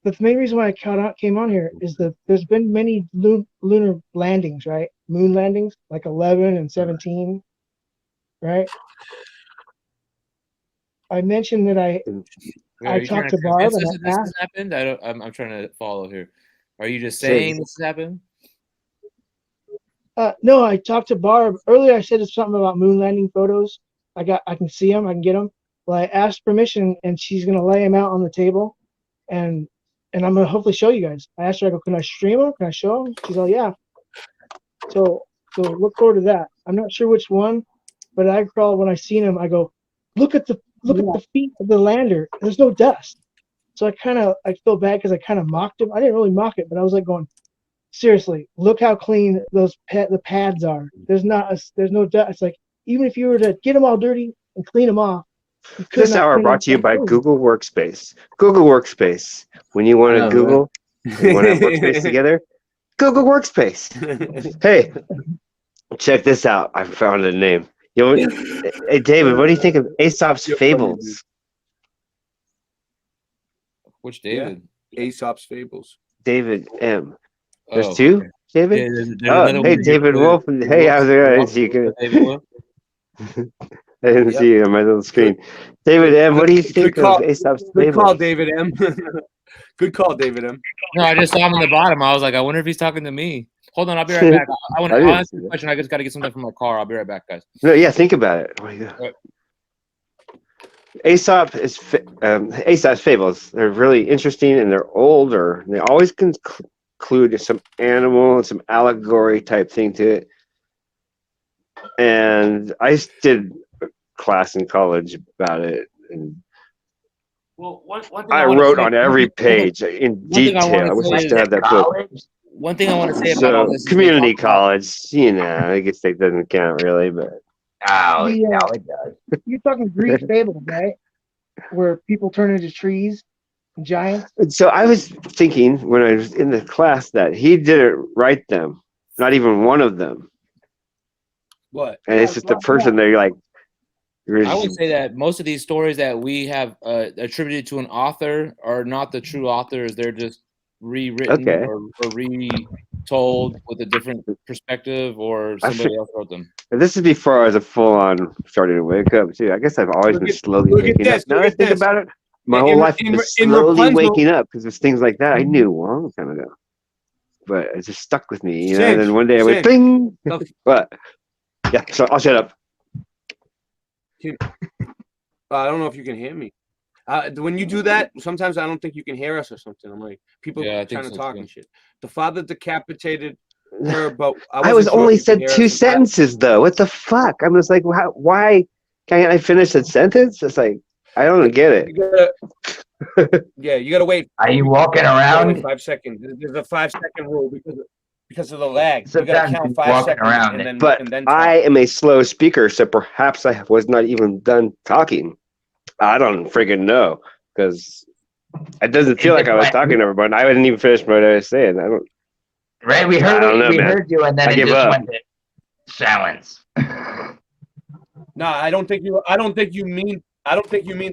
But the main reason why I came on here is that there's been many lunar landings, right? Moon landings, like 11 and 17, right? I mentioned that I talked to Barb and This has happened. I'm trying to follow here. Are you just saying this has happened? No, I talked to Barb earlier. I said it's something about moon landing photos. I can see them. I can get them. Well, I asked permission, and she's gonna lay them out on the table, and I'm gonna hopefully show you guys. I asked her, I go, can I stream them? Can I show them? She's all, yeah. So look forward to that. I'm not sure which one, but I recall when I seen them, I go, look at the feet of the lander. There's no dust. So I feel bad because I kind of mocked him. I didn't really mock it, but I was like going, seriously, look how clean the pads are. There's no dust. It's like even if you were to get them all dirty and clean them off. This hour brought to you by Google Workspace. Google Workspace. When you want to Google, you want to have Workspace together. Google Workspace. Hey, check this out. I found a name. Hey, David, what do you think of Aesop's Fables? Which David? Yeah. Aesop's Fables. David M. There's Oh, two, okay. David? Yeah, there's Oh, another hey, one. David Wolf. Hey, how's it going? I didn't see you. David Wolf? I didn't see you on my little screen. David M., what do you think of Aesop's Good Fables? call, David M. Good call, David M. No, I just saw him on the bottom. I was like, I wonder if he's talking to me. Hold on, I'll be right back. I want to didn't answer the question. I just got to get something from my car. I'll be right back, guys. No, yeah, think about it. What do you got? Aesop's Fables. They're really interesting and they're older. They always include some animal and some allegory type thing to it. And I did a class in college about it, and Well, one thing I wrote on every page in detail. I wish I still had that book. one thing I want to say about all So this is they community talk about college, you know, I guess that doesn't count really, but Oh, The, no, it does. you're talking Greek fables, right? Where people turn into trees and giants. so I was thinking when I was in the class that he didn't write them, not even one of them, What? and it's just the person they're like. I would say that most of these stories that we have attributed to an author are not the true authors. They're just rewritten Okay. or retold with a different perspective, or somebody else wrote them. And this is before I was a full-on starting to wake up too. I guess I've always been slowly waking up. Now that I think about it, my whole life I've been slowly waking up because there's things like that I knew a long time ago, but it just stuck with me, you know. And then one day I went, "Ding!" What? Yeah. So I'll shut up. I don't know if you can hear me. When you do that, sometimes I don't think you can hear us or something. I'm like, people trying to talk and shit. The father decapitated her, but I was only said 2 sentences though. What the fuck? I was like, why can't I finish a sentence? It's like I don't get it. Yeah, you gotta wait. Are you walking around? 5 seconds. There's a 5-second rule because of the lag. You gotta Sometimes count he's 5 walking seconds around and it. then But and then talk. I am a slow speaker, so perhaps I was not even done talking. I don't freaking know because it doesn't feel like I was talking to everybody. I didn't even finish what I was saying. I don't. Right, we heard we heard you, and then I it give just up. went to silence. No, I don't think you mean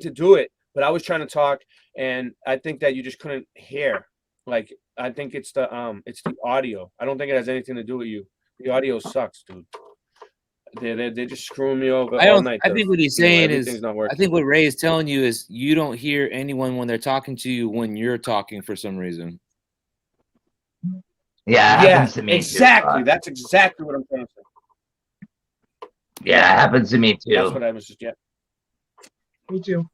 to do it. But I was trying to talk, and I think that you just couldn't hear. Like I think it's the audio. I don't think it has anything to do with you. The audio sucks, dude. They're just screwing me over all night. I think what he's saying is, everything's not working. I think what Ray is telling you is you don't hear anyone when they're talking to you when you're talking for some reason. Yeah, it happens to me exactly. too. That's exactly what I'm trying to say. Yeah, it happens to me too. That's what I was just Me too.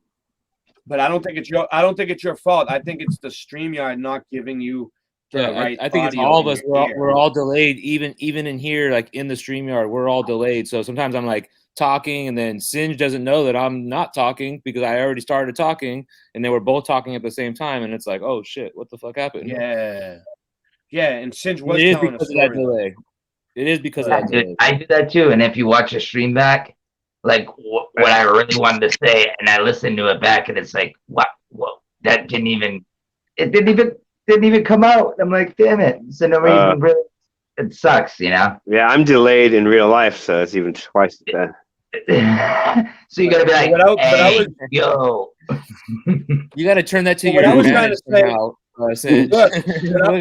But I don't think it's your fault. I think it's the StreamYard not giving you the right. I think it's all of us. We're all delayed. Even in here, like in the StreamYard, we're all delayed. So sometimes I'm like talking, and then Singe doesn't know that I'm not talking because I already started talking, and then we're both talking at the same time, and it's like, oh shit, what the fuck happened? Yeah, and Singe was It is telling because a of that story. delay. It is because of Yeah, that dude, delay. I do that too. And if you watch a stream back, like what I really wanted to say, and I listened to it back, and it's like, what? Whoa, that didn't even come out. I'm like, damn it. So no reason really. It sucks, you know. Yeah, I'm delayed in real life, so it's even twice that. So you gotta be like, hey, yo. You got to turn that to What your I was trying advantage to say. somehow, Singe.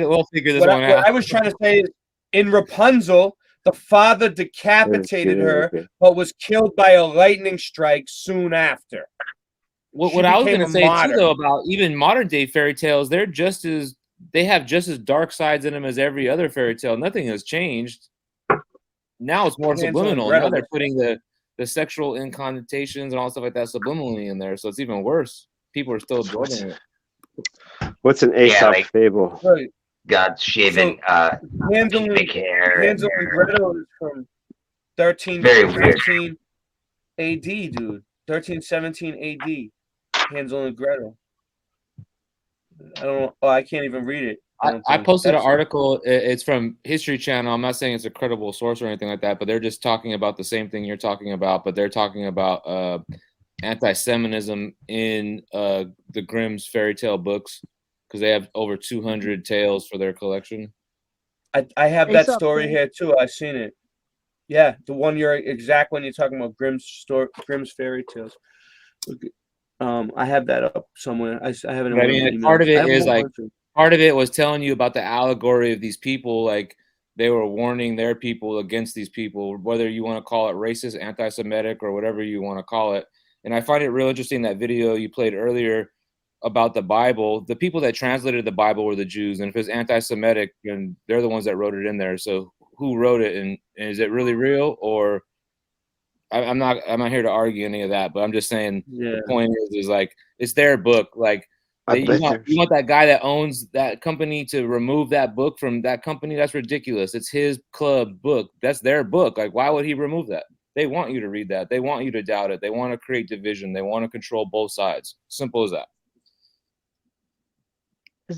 We'll figure this one out. What I was trying to say is, in Rapunzel, the father decapitated her, but was killed by a lightning strike soon after. What I was going to say too, though, about even modern day fairy tales, they have just as dark sides in them as every other fairy tale. Nothing has changed. Now it's more subliminal. Now they're putting the sexual inconnotations and all stuff like that subliminally in there, so it's even worse. People are still absorbing it. What's an Aesop fable? God shaving pubic hair. Hansel and Gretel is from 1317 AD, dude. 1317 AD. Hansel and Gretel. I don't know. Oh, I can't even read it. I posted an article. It's from History Channel. I'm not saying it's a credible source or anything like that, but they're just talking about the same thing you're talking about. But they're talking about anti-Semitism in the Grimm's fairy tale books because they have over 200 tales for their collection. I have that story here too. I've seen it. Yeah, the one you're talking about Grimm's fairy tales. I have that up somewhere. I have it. In I mean, part of it is like. Part of it was telling you about the allegory of these people, like they were warning their people against these people, whether you want to call it racist, anti-Semitic, or whatever you want to call it. And I find it real interesting that video you played earlier about the Bible. The people that translated the Bible were the Jews, and if it's anti-Semitic, then they're the ones that wrote it in there. So who wrote it, and is it really real? Or I'm not here to argue any of that, but I'm just saying the point is like it's their book, like. You want that guy that owns that company to remove that book from that company? That's ridiculous. It's his club book. That's their book. Like, why would he remove that? They want you to read that. They want you to doubt it. They want to create division. They want to control both sides. Simple as that.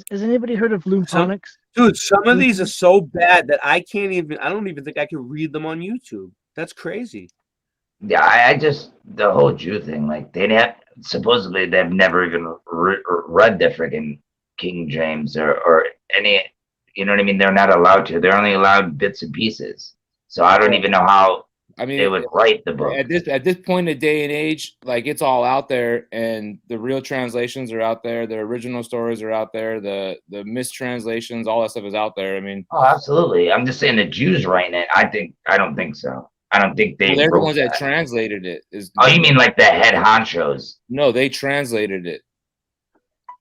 Has anybody heard of Lutonics? Dude, some of these are so bad that I don't even think I can read them on YouTube. That's crazy. Yeah, I just the whole Jew thing. Like supposedly they've never even read the freaking King James or any. You know what I mean? They're not allowed to. They're only allowed bits and pieces. So I don't even know how they would write the book. At this point in the day and age, like it's all out there, and the real translations are out there. The original stories are out there. The mistranslations, all that stuff is out there. I mean, oh, absolutely. I'm just saying the Jews writing it. I don't think so. I don't think they. Well, they're the wrote ones that translated it. Oh, you mean like the head honchos? No, they translated it.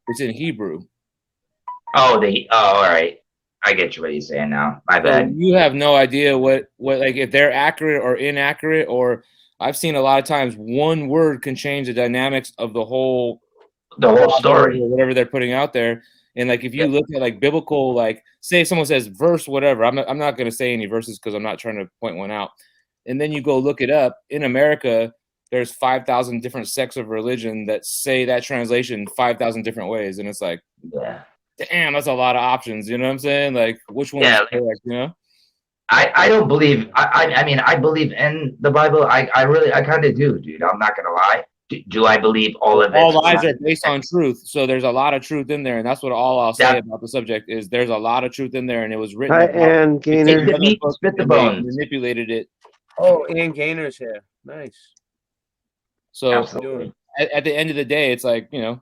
It's in Hebrew. Oh, all right. I get you what you're saying now. My bad. So you have no idea what like if they're accurate or inaccurate, or I've seen a lot of times one word can change the dynamics of the whole story or whatever they're putting out there. And like if you look at like biblical, like say someone says verse whatever, I'm not going to say any verses because I'm not trying to point one out. And then you go look it up. In America, there's 5,000 different sects of religion that say that translation 5,000 different ways, and it's like, damn, that's a lot of options. You know what I'm saying? Like, which one is correct? You know? I don't believe. I mean, I believe in the Bible. I kind of do, dude. I'm not gonna lie. Do I believe all of it? All lies are based on truth, so there's a lot of truth in there, and that's what all I'll say about the subject is. There's a lot of truth in there, and it was written. And Gainer, spit the bones. Manipulated it. Oh, Ian Gainer's here. Nice. So at the end of the day, it's like, you know,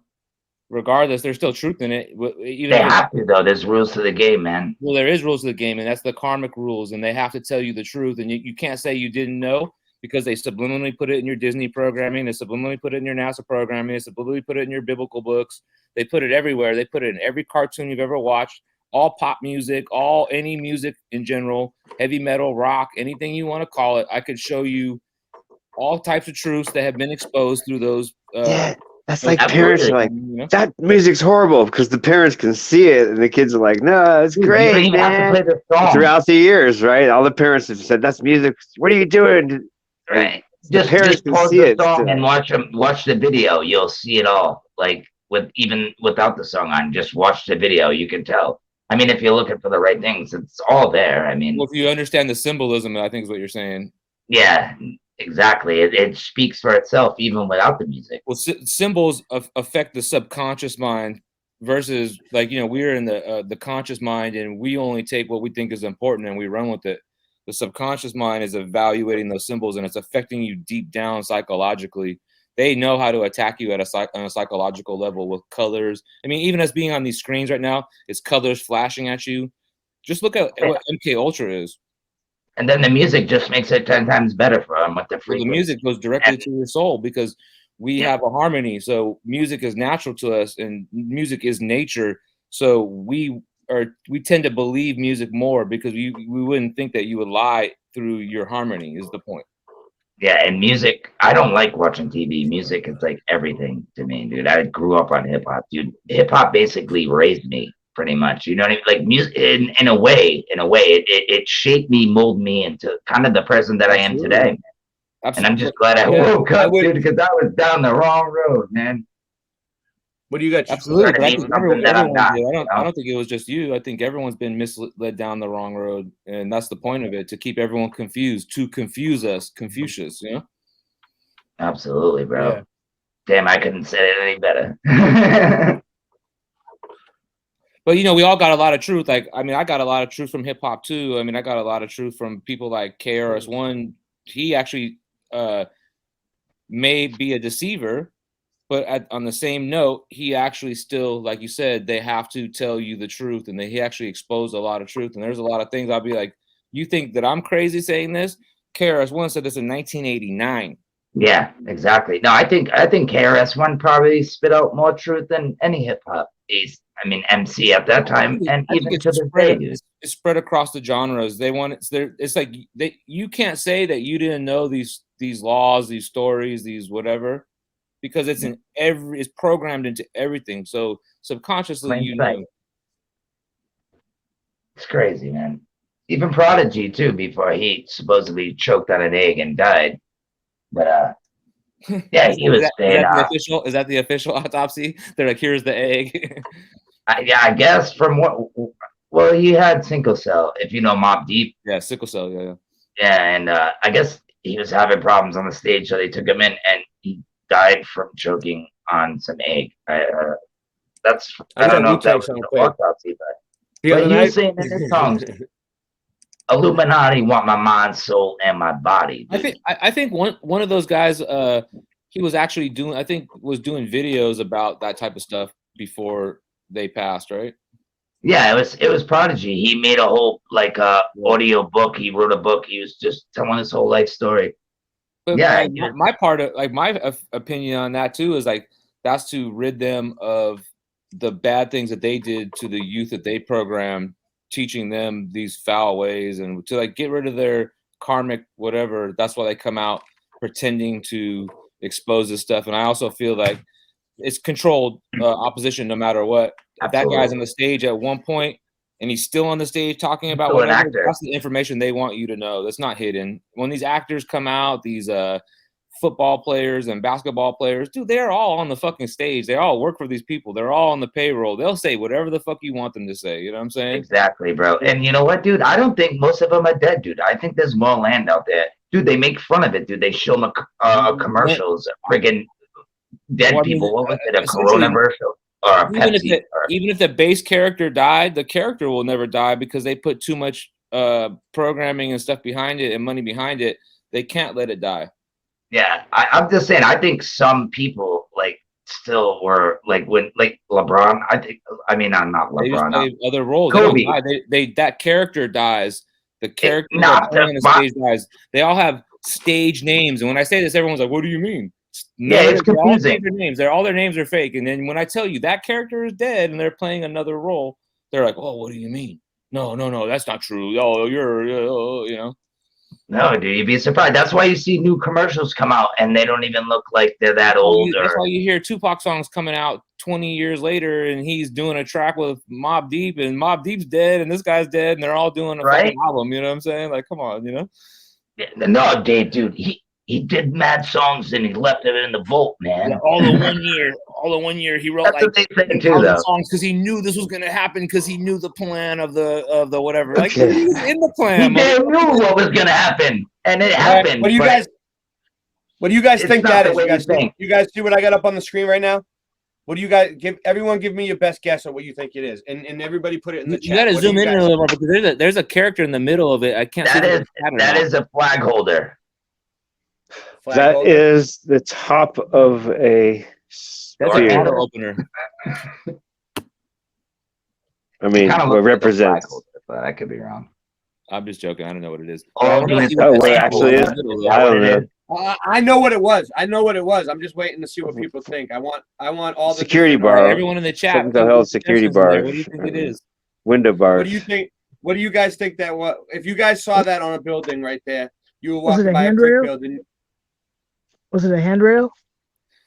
regardless, there's still truth in it. Even they have to, though. There's rules to the game, man. Well, there is rules to the game, and that's the karmic rules, and they have to tell you the truth, and you can't say you didn't know because they subliminally put it in your Disney programming, they subliminally put it in your NASA programming, they subliminally put it in your biblical books. They put it everywhere. They put it in every cartoon you've ever watched, all pop music, any music in general, heavy metal, rock, anything you want to call it. I could show you all types of truths that have been exposed through those. That's like parents are like, that music's horrible because the parents can see it and the kids are like, no, it's great, man. Throughout the years, right? All the parents have said, that's music. What are you doing? Right. Just pause the song and watch the video. You'll see it all. Like even without the song on, just watch the video. You can tell. I mean, if you're looking for the right things, it's all there. I mean, well, if you understand the symbolism, I think is what you're saying. Yeah, exactly. It speaks for itself even without the music. Well, symbols affect the subconscious mind versus like, you know, we're in the conscious mind and we only take what we think is important and we run with it. The subconscious mind is evaluating those symbols and it's affecting you deep down psychologically. They know how to attack you on a psychological level with colors. I mean, even us being on these screens right now, it's colors flashing at you. Just look at what MK Ultra is. And then the music just makes it 10 times better for them with the frequency. The music goes directly to your soul because we have a harmony. So music is natural to us and music is nature. So we tend to believe music more because we wouldn't think that you would lie through your harmony is the point. Yeah, and music, I don't like watching TV. Music is like everything to me, dude. I grew up on hip hop, dude. Hip hop basically raised me pretty much. You know what I mean? Like music in a way, it shaped me, molded me into kind of the person that I am today. And I'm just glad I woke up, dude, because I was down the wrong road, man. What do you got? Absolutely. I don't think it was just you. I think everyone's been misled down the wrong road. And that's the point of it, to keep everyone confused, to confuse us, Confucius, you know? Absolutely, bro. Yeah. Damn, I couldn't say it any better. But, you know, we all got a lot of truth. Like, I mean, I got a lot of truth from hip hop, too. I mean, I got a lot of truth from people like KRS-One. He actually may be a deceiver. But on the same note, he actually still, like you said, they have to tell you the truth, and he actually exposed a lot of truth. And there's a lot of things I'll be like, you think that I'm crazy saying this? KRS-One said this in 1989. Yeah, exactly. No, I think KRS-One probably spit out more truth than any hip hop MC at that time, and even to this day, it's spread across the genres. It's like you can't say that you didn't know these laws, these stories, these whatever. Because it's it's programmed into everything. So subconsciously, you know. It's crazy, man. Even Prodigy too, before he supposedly choked on an egg and died. But yeah, he was saying. Is that the official autopsy? They're like, here's the egg. Yeah, I guess from Well, he had sickle cell, if you know Mobb Deep. Yeah, sickle cell. Yeah. Yeah, and I guess he was having problems on the stage, so they took him in, and he died from choking on some egg. I don't know if that was an autopsy, but he was saying in his songs, Illuminati want my mind, soul, and my body. Dude. I think one of those guys, he was actually doing videos about that type of stuff before they passed, right? Yeah, it was Prodigy. He made a whole audio book. He wrote a book. He was just telling his whole life story. But yeah, my opinion on that too is like that's to rid them of the bad things that they did to the youth that they programmed, teaching them these foul ways, and to like get rid of their karmic whatever. That's why they come out pretending to expose this stuff. And I also feel like it's controlled opposition no matter what. If that guy's on the stage at one point and he's still on the stage talking about whatever, that's the information they want you to know. That's not hidden. When these actors come out, these football players and basketball players, dude, they're all on the fucking stage. They all work for these people. They're all on the payroll. They'll say whatever the fuck you want them to say. You know what I'm saying? Exactly, bro. And you know what, dude? I don't think most of them are dead, dude. I think there's more land out there. Dude, they make fun of it, dude. They show them commercials, friggin' dead people. What was it, a Corona commercial? Or a Pepsi, even if the base character died, the character will never die because they put too much programming and stuff behind it and money behind it. They can't let it die. Yeah, I'm just saying. I think some people still were when LeBron. I'm not LeBron. They other roles. Kobe. They that character dies. The character on the stage dies. They all have stage names, and when I say this, everyone's like, "What do you mean?" It's confusing. All their names are fake. And then when I tell you that character is dead and they're playing another role, they're like, "Oh, what do you mean? No, that's not true. Oh, you're you know." No, dude, you'd be surprised. That's why you see new commercials come out and they don't even look like they're that old. That's why you hear Tupac songs coming out 20 years later and he's doing a track with Mobb Deep and Mobb Deep's dead and this guy's dead and they're all doing a fucking album. You know what I'm saying? Like, come on, you know? No, dude, he did mad songs and he left it in the vault, man. Yeah, all the one year he wrote That's what they say too, though. Songs because he knew this was gonna happen because he knew the plan of the whatever. Like he was in the plan. He knew what was gonna happen, and it happened. What do you guys think that is? You guys see what I got up on the screen right now? What do you guys everyone give me your best guess on what you think it is, and everybody put it in the chat. You got to zoom in a little more because there's a character in the middle of it. I can't. That is a flag holder. That is the top of a That's a bottle opener. I mean, what represents? But I could be wrong. I'm just joking. I don't know what it is. What it actually is? I don't know. I know what it was. I'm just waiting to see what people think. I want all the security bar. Everyone in the chat. Security bar. What do you think it is? Window bars. What do you think? What do you guys think that was? If you guys saw that on a building right there, you were walking by a brick building. Was it a handrail?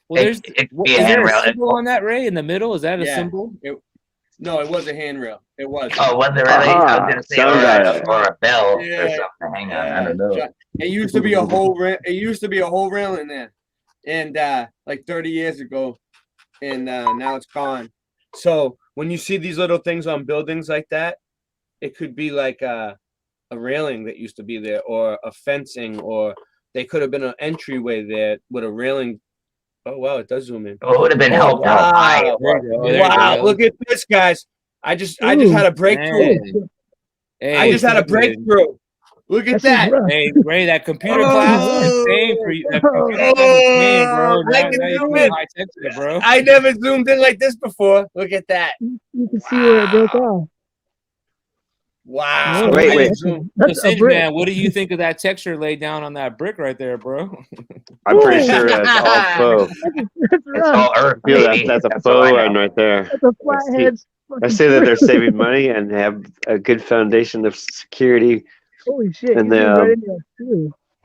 Well, is there a symbol on that, Ray, in the middle? Is that a symbol? No, it was a handrail. It was. Oh, was it really? I was going to say or a bell or something. Hang on, I don't know. It used to be a whole. It used to be a whole rail in there, and like 30 years ago, and now it's gone. So when you see these little things on buildings like that, it could be like a railing that used to be there, or a fencing, or they could have been an entryway there with a railing. Oh wow, it does zoom in. Oh, it would have been helped wow. out. Wow, look at this, guys. I just had a breakthrough. Hey, I just had a breakthrough. Look at that. Hey, Ray, that computer class is paying for you. That computer class is paying, bro. I can zoom in. Bro. I never zoomed in like this before. Look at that. You can see where it broke off. Wow. Wait. Man, what do you think of that texture laid down on that brick right there, bro? I'm pretty sure that's all faux. It's all earth. That's a faux one right there. That's a flathead. I say that they're saving money and have a good foundation of security. Holy shit. And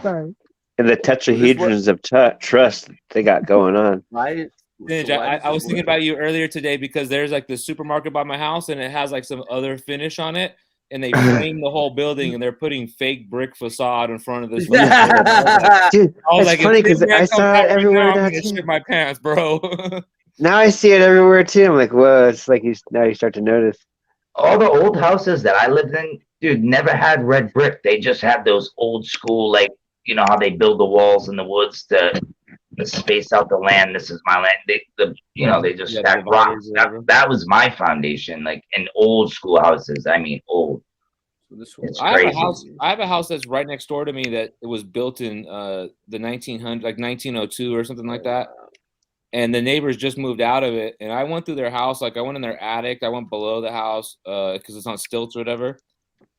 Sorry. And the tetrahedrons of trust they got going on. Right. I was thinking about you earlier today because there's like the supermarket by my house and it has like some other finish on it. And they frame the whole building, and they're putting fake brick facade in front of this. Dude, it's funny because I saw it everywhere. I'm gonna shit my pants, bro. Now I see it everywhere too. I'm like, whoa! It's like now you start to notice. all the old houses that I lived in, dude, never had red brick. They just had those old school, like, you know how they build the walls in the woods to space out the land. This is my land. They just Yeah, the stack dividers rocks. or That, whatever. that was my foundation, like in old school houses. I mean, old. It's I have a crazy. house. I have a house that's right next door to me that it was built in the 1900, like 1902 or something like that. And the neighbors just moved out of it. And I went through their house, like I went in their attic. I went below the house because it's on stilts or whatever.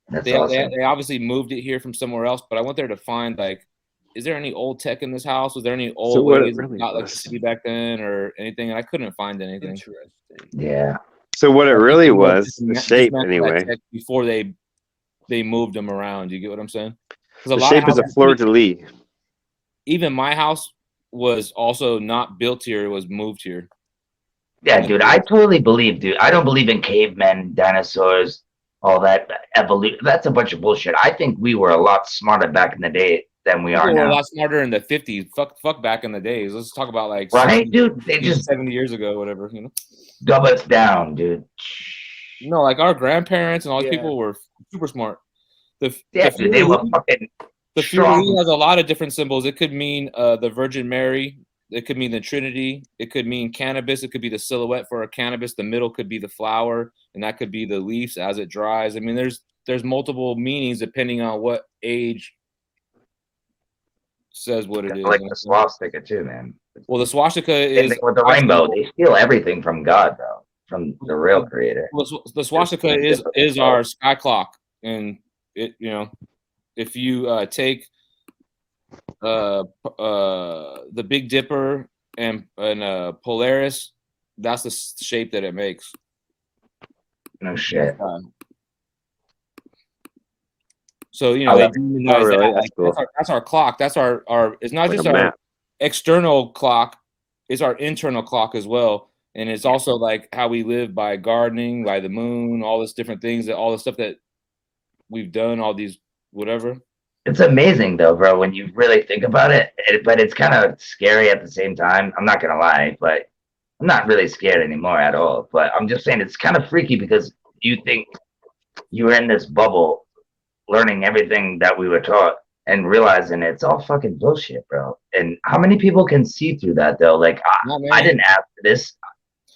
That's They awesome. they obviously moved it here from somewhere else, but I went there to find like, is there any old tech in this house? Was there any old what it ways of really not was. electricity back then or anything? And I couldn't find anything. Interesting. Yeah. So what it I think really they may have was, the shape dismantled that anyway. tech before they moved them around. You get what I'm saying? Because a The lot of shape is a houses, fleur de lis. even my house was also not built here; it was moved here. Yeah, dude, I totally believe, dude. I don't believe in cavemen, dinosaurs, all that evolution. That's a bunch of bullshit. I think we were a lot smarter back in the day than we are People were a now. lot smarter in the 50s. Fuck back in the days. Let's talk about like Right, 60, dude? They 60, just 70 years ago, whatever. You know? dumb us down, dude. No, like our grandparents and all these Yeah. people were super smart. The Yeah, the dude, they were fucking fleur de lis strong. has a lot of different symbols. It could mean the Virgin Mary. It could mean the Trinity. It could mean cannabis. It could be the silhouette for a cannabis. The middle could be the flower, and that could be the leaves as it dries. I mean, there's multiple meanings depending on what age says what it is. Like the swastika too, man. Well, the swastika Same is thing with the rainbow. They steal everything from God, though, from the real creator. Well, the swastika is our sky clock, and it if you take the Big Dipper and Polaris, that's the shape that it makes. No shit. So they demonize that. Like, cool. That's our clock. That's our. It's not like just our external clock; it's our internal clock as well. And it's also like how we live by gardening, by the moon, all this different things, all the stuff that we've done, all these whatever. It's amazing though, bro, when you really think about it. But it's kind of scary at the same time. I'm not gonna lie, but I'm not really scared anymore at all. But I'm just saying it's kind of freaky because you think you're in this bubble, learning everything that we were taught, and realizing it's all fucking bullshit, bro. And how many people can see through that though? Like I didn't ask for this.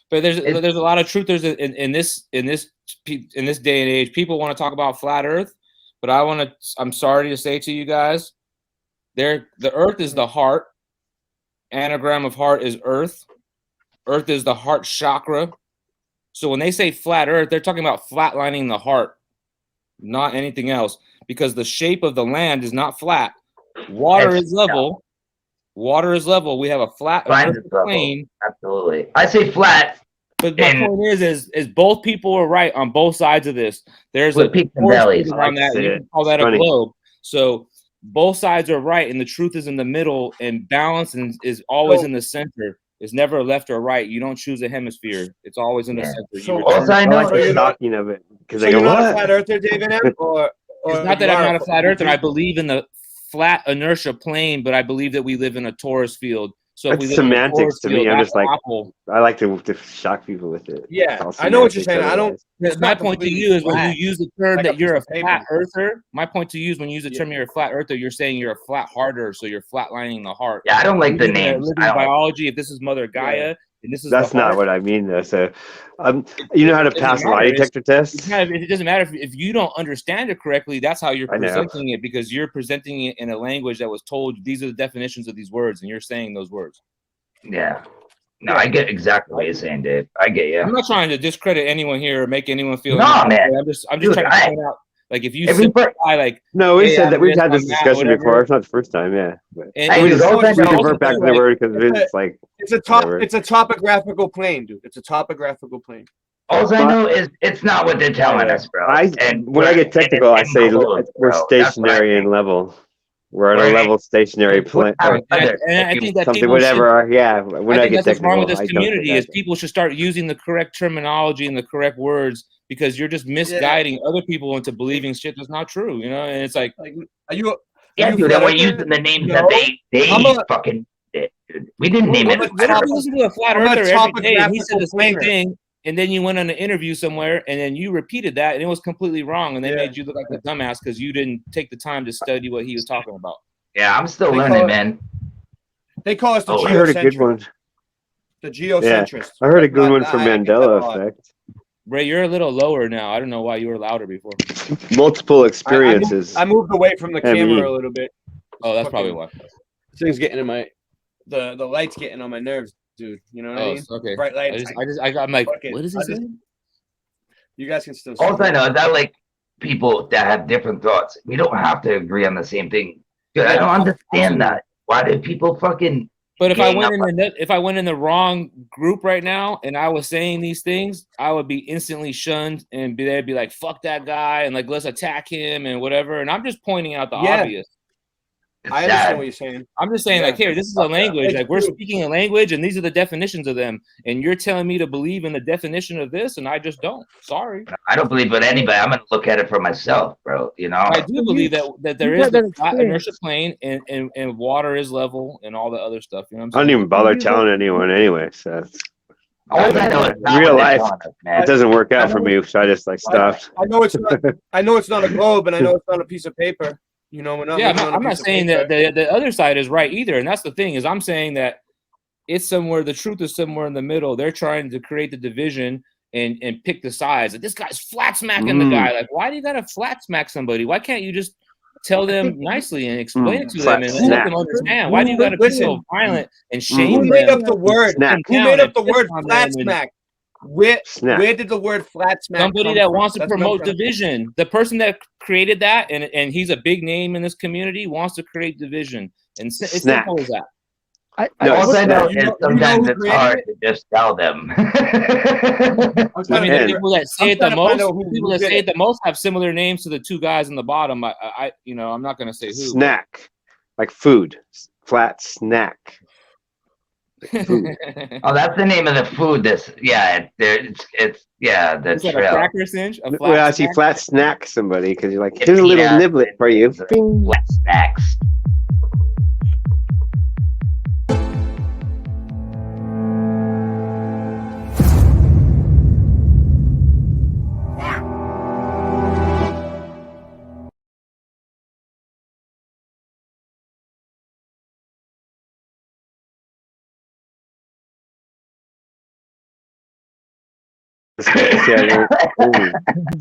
But there's a lot of truth. There's in this day and age, people want to talk about flat Earth, but I'm sorry to say to you guys, the Earth is the heart. Anagram of heart is Earth. Earth is the heart chakra. So when they say flat Earth, they're talking about flatlining the heart, not anything else, because the shape of the land is not flat. Water is level. Water is level. We have a flat plane. Absolutely. I say flat. But my point is both people are right on both sides of this. There's a peaks and valleys on that. You can call that a globe. So both sides are right, and the truth is in the middle, and balance is always in the center. It's never left or right. You don't choose a hemisphere. It's always in the center. So also I know the shocking of it because so I go, you're not what? a flat earther, David M? Or it's not that I'm not a flat earther. I believe in the flat inertia plane, but I believe that we live in a torus field. So that's semantics to me. I'm just like, I like to shock people with it. Yeah, I know what you're saying. My point to you is when you use the term that you're a flat earther. My point to you is when you use the term you're a flat earther, you're saying you're a flat hearter, so you're flatlining the heart. Yeah, I don't like the names. Living biology. If this is Mother Gaia, and this is that's not what I mean though. So, you know how to pass a lie detector test? It doesn't matter if you don't understand it correctly. That's how you're presenting it, because you're presenting it in a language that was told. These are the definitions of these words, and you're saying those words. Yeah. No, I get exactly what you're saying, Dave. I get you. I'm not trying to discredit anyone here or make anyone feel. No, man. I'm just trying to point out. Like if you like, no, we said that we've had this discussion before. It's not the first time, yeah. But we revert back to the word because it's like it's a topographical plane, dude. It's a topographical plane. All I know is it's not what they're telling us, bro. When I get technical, I say we're stationary and level. We're at a level stationary plane. And I think that something, whatever. Yeah. When I get that's what's wrong with this I community is people should start using the correct terminology and the correct words, because you're just misguiding other people into believing shit that's not true, you know? And it's like are you? Yeah, dude, and we're using the names that they fucking did. We didn't name it. I listen to a flat earther every day, and he said the same thing. and then you went on an interview somewhere, and then you repeated that, and it was completely wrong, and they made you look like a dumbass because you didn't take the time to study what he was talking about. Yeah, I'm still learning, man. They call us the I heard a good geocentric. one. The geocentrists. I heard a good one for Mandela effect. Ray, you're a little lower now. I don't know why you were louder before. Multiple experiences. I moved away from the camera a little bit. Oh, that's probably why. This thing's getting in my the light's getting on my nerves, dude. You know what I mean? Okay. Bright lights. I'm like, what is this? You guys can still. All I know is that like people that have different thoughts, we don't have to agree on the same thing. Dude, I don't understand that. Why do people fucking? But if I went in the wrong group right now and I was saying these things, I would be instantly shunned and they'd be like, "Fuck that guy," and like, let's attack him and whatever. And I'm just pointing out the obvious. I understand what you're saying. I'm just saying, like, here, this is a language. Like, we're speaking a language, and these are the definitions of them. And you're telling me to believe in the definition of this, and I just don't. Sorry. I don't believe in anybody. I'm gonna look at it for myself, bro. You know. I do believe that there is the flat inertia plane, and water is level, and all the other stuff. You know what I'm saying? I don't even bother telling anyone anyway. So in real life, it doesn't work out for me, so I just like stopped. I know it's not. I know it's not a globe, and I know it's not a piece of paper. You know, I'm not saying that the other side is right either, and that's the thing is I'm saying that it's somewhere the truth is somewhere in the middle. They're trying to create the division and pick the sides. Like, this guy's flat smacking the guy. Like, why do you gotta flat smack somebody? Why can't you just tell them nicely and explain it to them and let them understand? Why do you gotta be so violent and shame them? Who made up the word? Who made up the word flat smack? Where did the word flat smack somebody that wants to promote division? The person that created that, and he's a big name in this community, wants to create division. And it's simple as that. All I know is sometimes it's hard to just tell them. I mean, the people that say it the most, have similar names to the two guys in the bottom. I'm not gonna say who. Snack, like food, flat snack. Oh, that's the name of the food. That's that's a cracker cinch. Well, I see flat snack somebody because you're like, here's a little niblet for you. Flat snacks.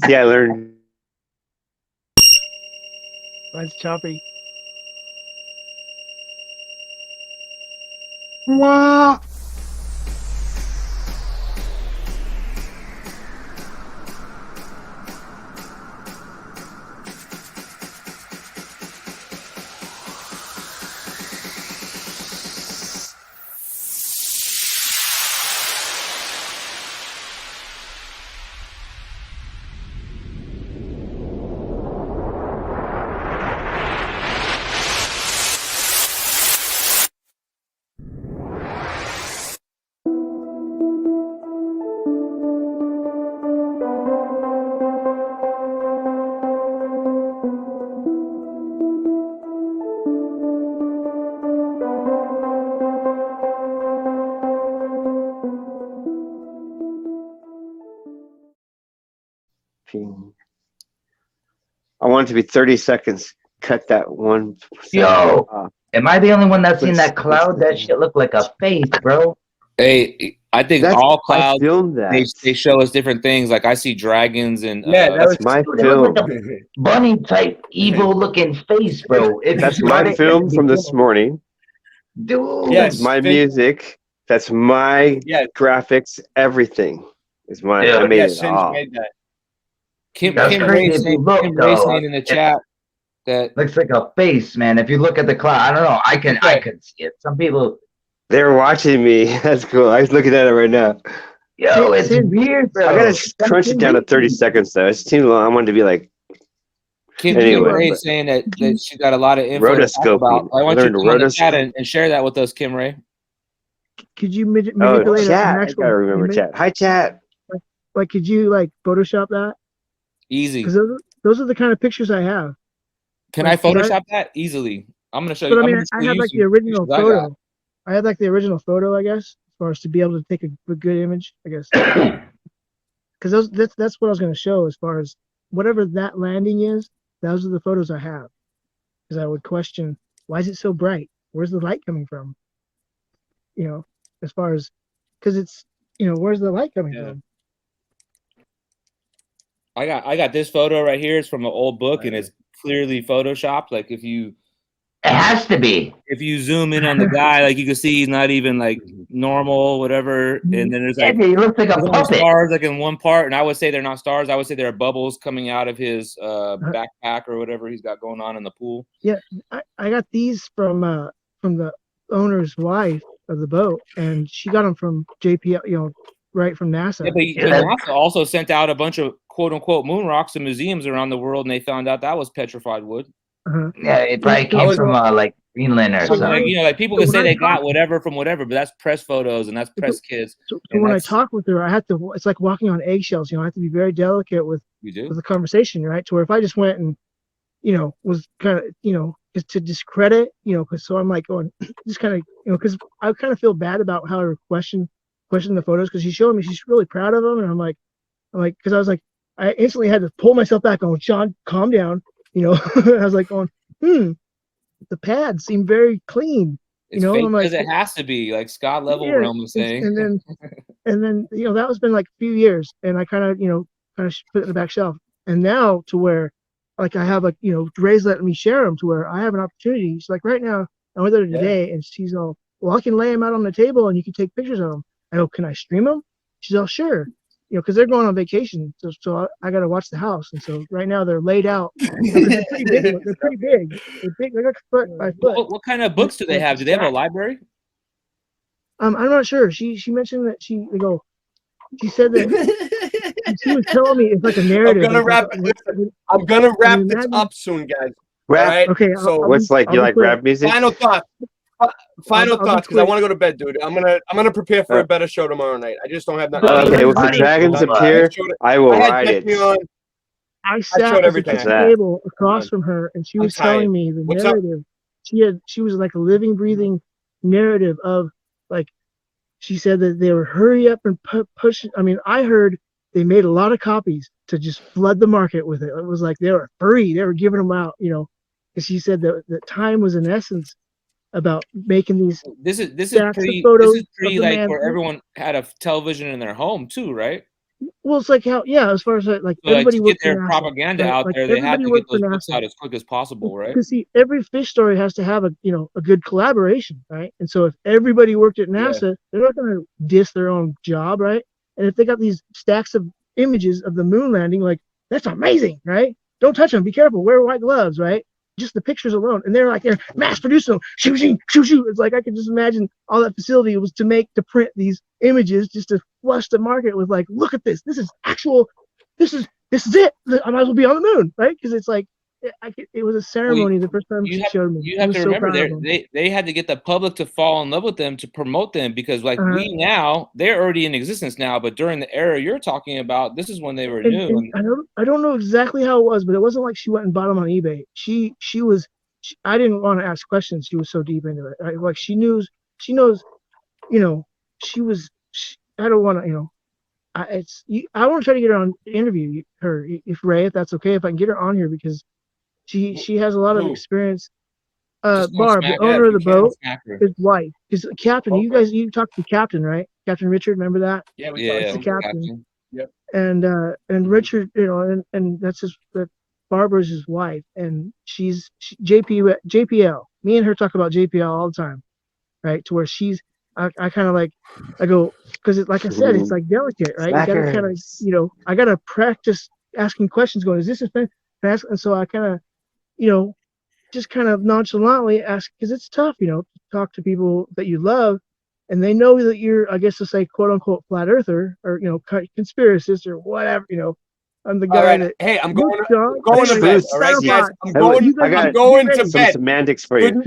See, I learned. That's choppy. Wow. I want it to be 30 seconds. Cut that one. Yo, am I the only one that's seen that cloud? That shit looked like a face, bro. Hey, I think all clouds, they show us different things. Like I see dragons and that's my film. Like a bunny type evil looking face, bro. That's my film from this morning. Dude, that's my music. That's my graphics. Everything is mine. I made it all. Kim Ray saying in the chat that looks like a face, man. If you look at the cloud, I don't know. I can see it. Some people, they're watching me. That's cool. I was looking at it right now. Yo, it's weird, bro. I gotta crunch it down to 30 seconds though. It's too long. I wanted to be like. Kim Ray saying that she got a lot of info. Rotoscoping. I want you to come in the chat and share that with us, Kim Ray. Could you manipulate chat? I gotta remember chat. Hi, chat. Like, could you like Photoshop that? Easy. Because those are the kind of pictures I have. Can I Photoshop that easily? I'm gonna show you. But I mean, I had like the original photo. I had like the original photo, I guess, as far as to be able to take a good image, I guess. because that's what I was going to show as far as whatever that landing is. Those are the photos I have, because I would question, why is it so bright? Where's the light coming from? You know, as far as, because it's, where's the light coming from? I got this photo right here. It's from an old book, and it's clearly photoshopped. Like if you, it has to be. If you zoom in on the guy, like you can see he's not even like normal, whatever. And then there's like he looks like a puppet. Stars like in one part, and I would say they're not stars. I would say there are bubbles coming out of his backpack or whatever he's got going on in the pool. Yeah, I got these from the owner's wife of the boat, and she got them from JPL, right from NASA. Yeah, but NASA also sent out a bunch of quote unquote moon rocks to museums around the world, and they found out that was petrified wood. Yeah, it probably came from like Greenland or something. Like, like people can say they got whatever from whatever, but that's press photos and that's press kids. So when I talk with her, I have to. It's like walking on eggshells. I have to be very delicate with the conversation, right? To where if I just went and was kind of to discredit, because so I'm like going just kind of because I kind of feel bad about how her question the photos, because she's showing me she's really proud of them, and I'm like because I was like I instantly had to pull myself back on Sean, calm down. I was like going, the pads seem very clean. It's fake because it has to be, like Scott Level Realm was saying. And then that was been like a few years, and I kind of put it in the back shelf. And now to where like I have like Ray's letting me share them to where I have an opportunity. She's like, right now I'm with her today, and she's all, well, I can lay them out on the table and you can take pictures of them. I go, can I stream them? She's all, sure. Because they're going on vacation, so I got to watch the house, and so right now they're laid out. They're pretty big. They're pretty big. They're big. They're like foot by foot. What kind of books do they have? Do they have a library? I'm not sure. She mentioned that she said that she was telling me it's like a narrative. I'm gonna wrap this up soon, guys. Rap. Right? Okay. So what's like you like rap music? Final thoughts. Final thoughts, because I want to go to bed, dude. I'm gonna prepare for a better show tomorrow night. I just don't have nothing. Okay, if the dragons appear, I will ride it. I sat at the table across from her, and she was telling me the narrative. She was like a living, breathing narrative of like. She said that they were hurry up and push. I mean, I heard they made a lot of copies to just flood the market with it. It was like they were free. They were giving them out, because she said that time was in essence about making these. This is pretty like where everyone had a television in their home too, right? Well, it's like how as far as like so everybody to get their propaganda out there, they had to get those books out as quick as possible, right? Because see, every fish story has to have a good collaboration, right? And so if everybody worked at NASA, they're not going to diss their own job, right? And if they got these stacks of images of the moon landing, like that's amazing, right? Don't touch them. Be careful. Wear white gloves, right? Just the pictures alone, and they're mass producing them. Shoot. It's like I could just imagine all that facility was to print these images just to flush the market with like, look at this. This is actual. This is it. I might as well be on the moon, right? Because it's like it was a ceremony the first time she showed me. You have to remember they had to get the public to fall in love with them to promote them, because like they're already in existence now, but during the era you're talking about, this is when they were new. I don't know exactly how it was, but it wasn't like she went and bought them on eBay. She I didn't want to ask questions. She was so deep into it. Right? Like she knows, she was. I don't want to, I want to try to get her on interview her if that's okay, if I can get her on here, because she has a lot of experience. Barb, the owner of the boat, his wife, his captain. You talked to the captain, right? Captain Richard, remember that? Yeah, that's the captain. Yep. And Richard, and that's that Barbara's his wife, and she's JPL. Me and her talk about JPL all the time, right? To where I kind of like, I go, because like I said, it's like delicate, right? You gotta kind of, I gotta practice asking questions. Going, is this a thing? And so I kind of, just kind of nonchalantly ask, because it's tough, to talk to people that you love, and they know that you're, I guess to say, quote unquote, flat earther, or conspiracist, or whatever. I'm the guy that. Hey, I'm going to bed. All right, guys. I'm going to bed. Some semantics for you.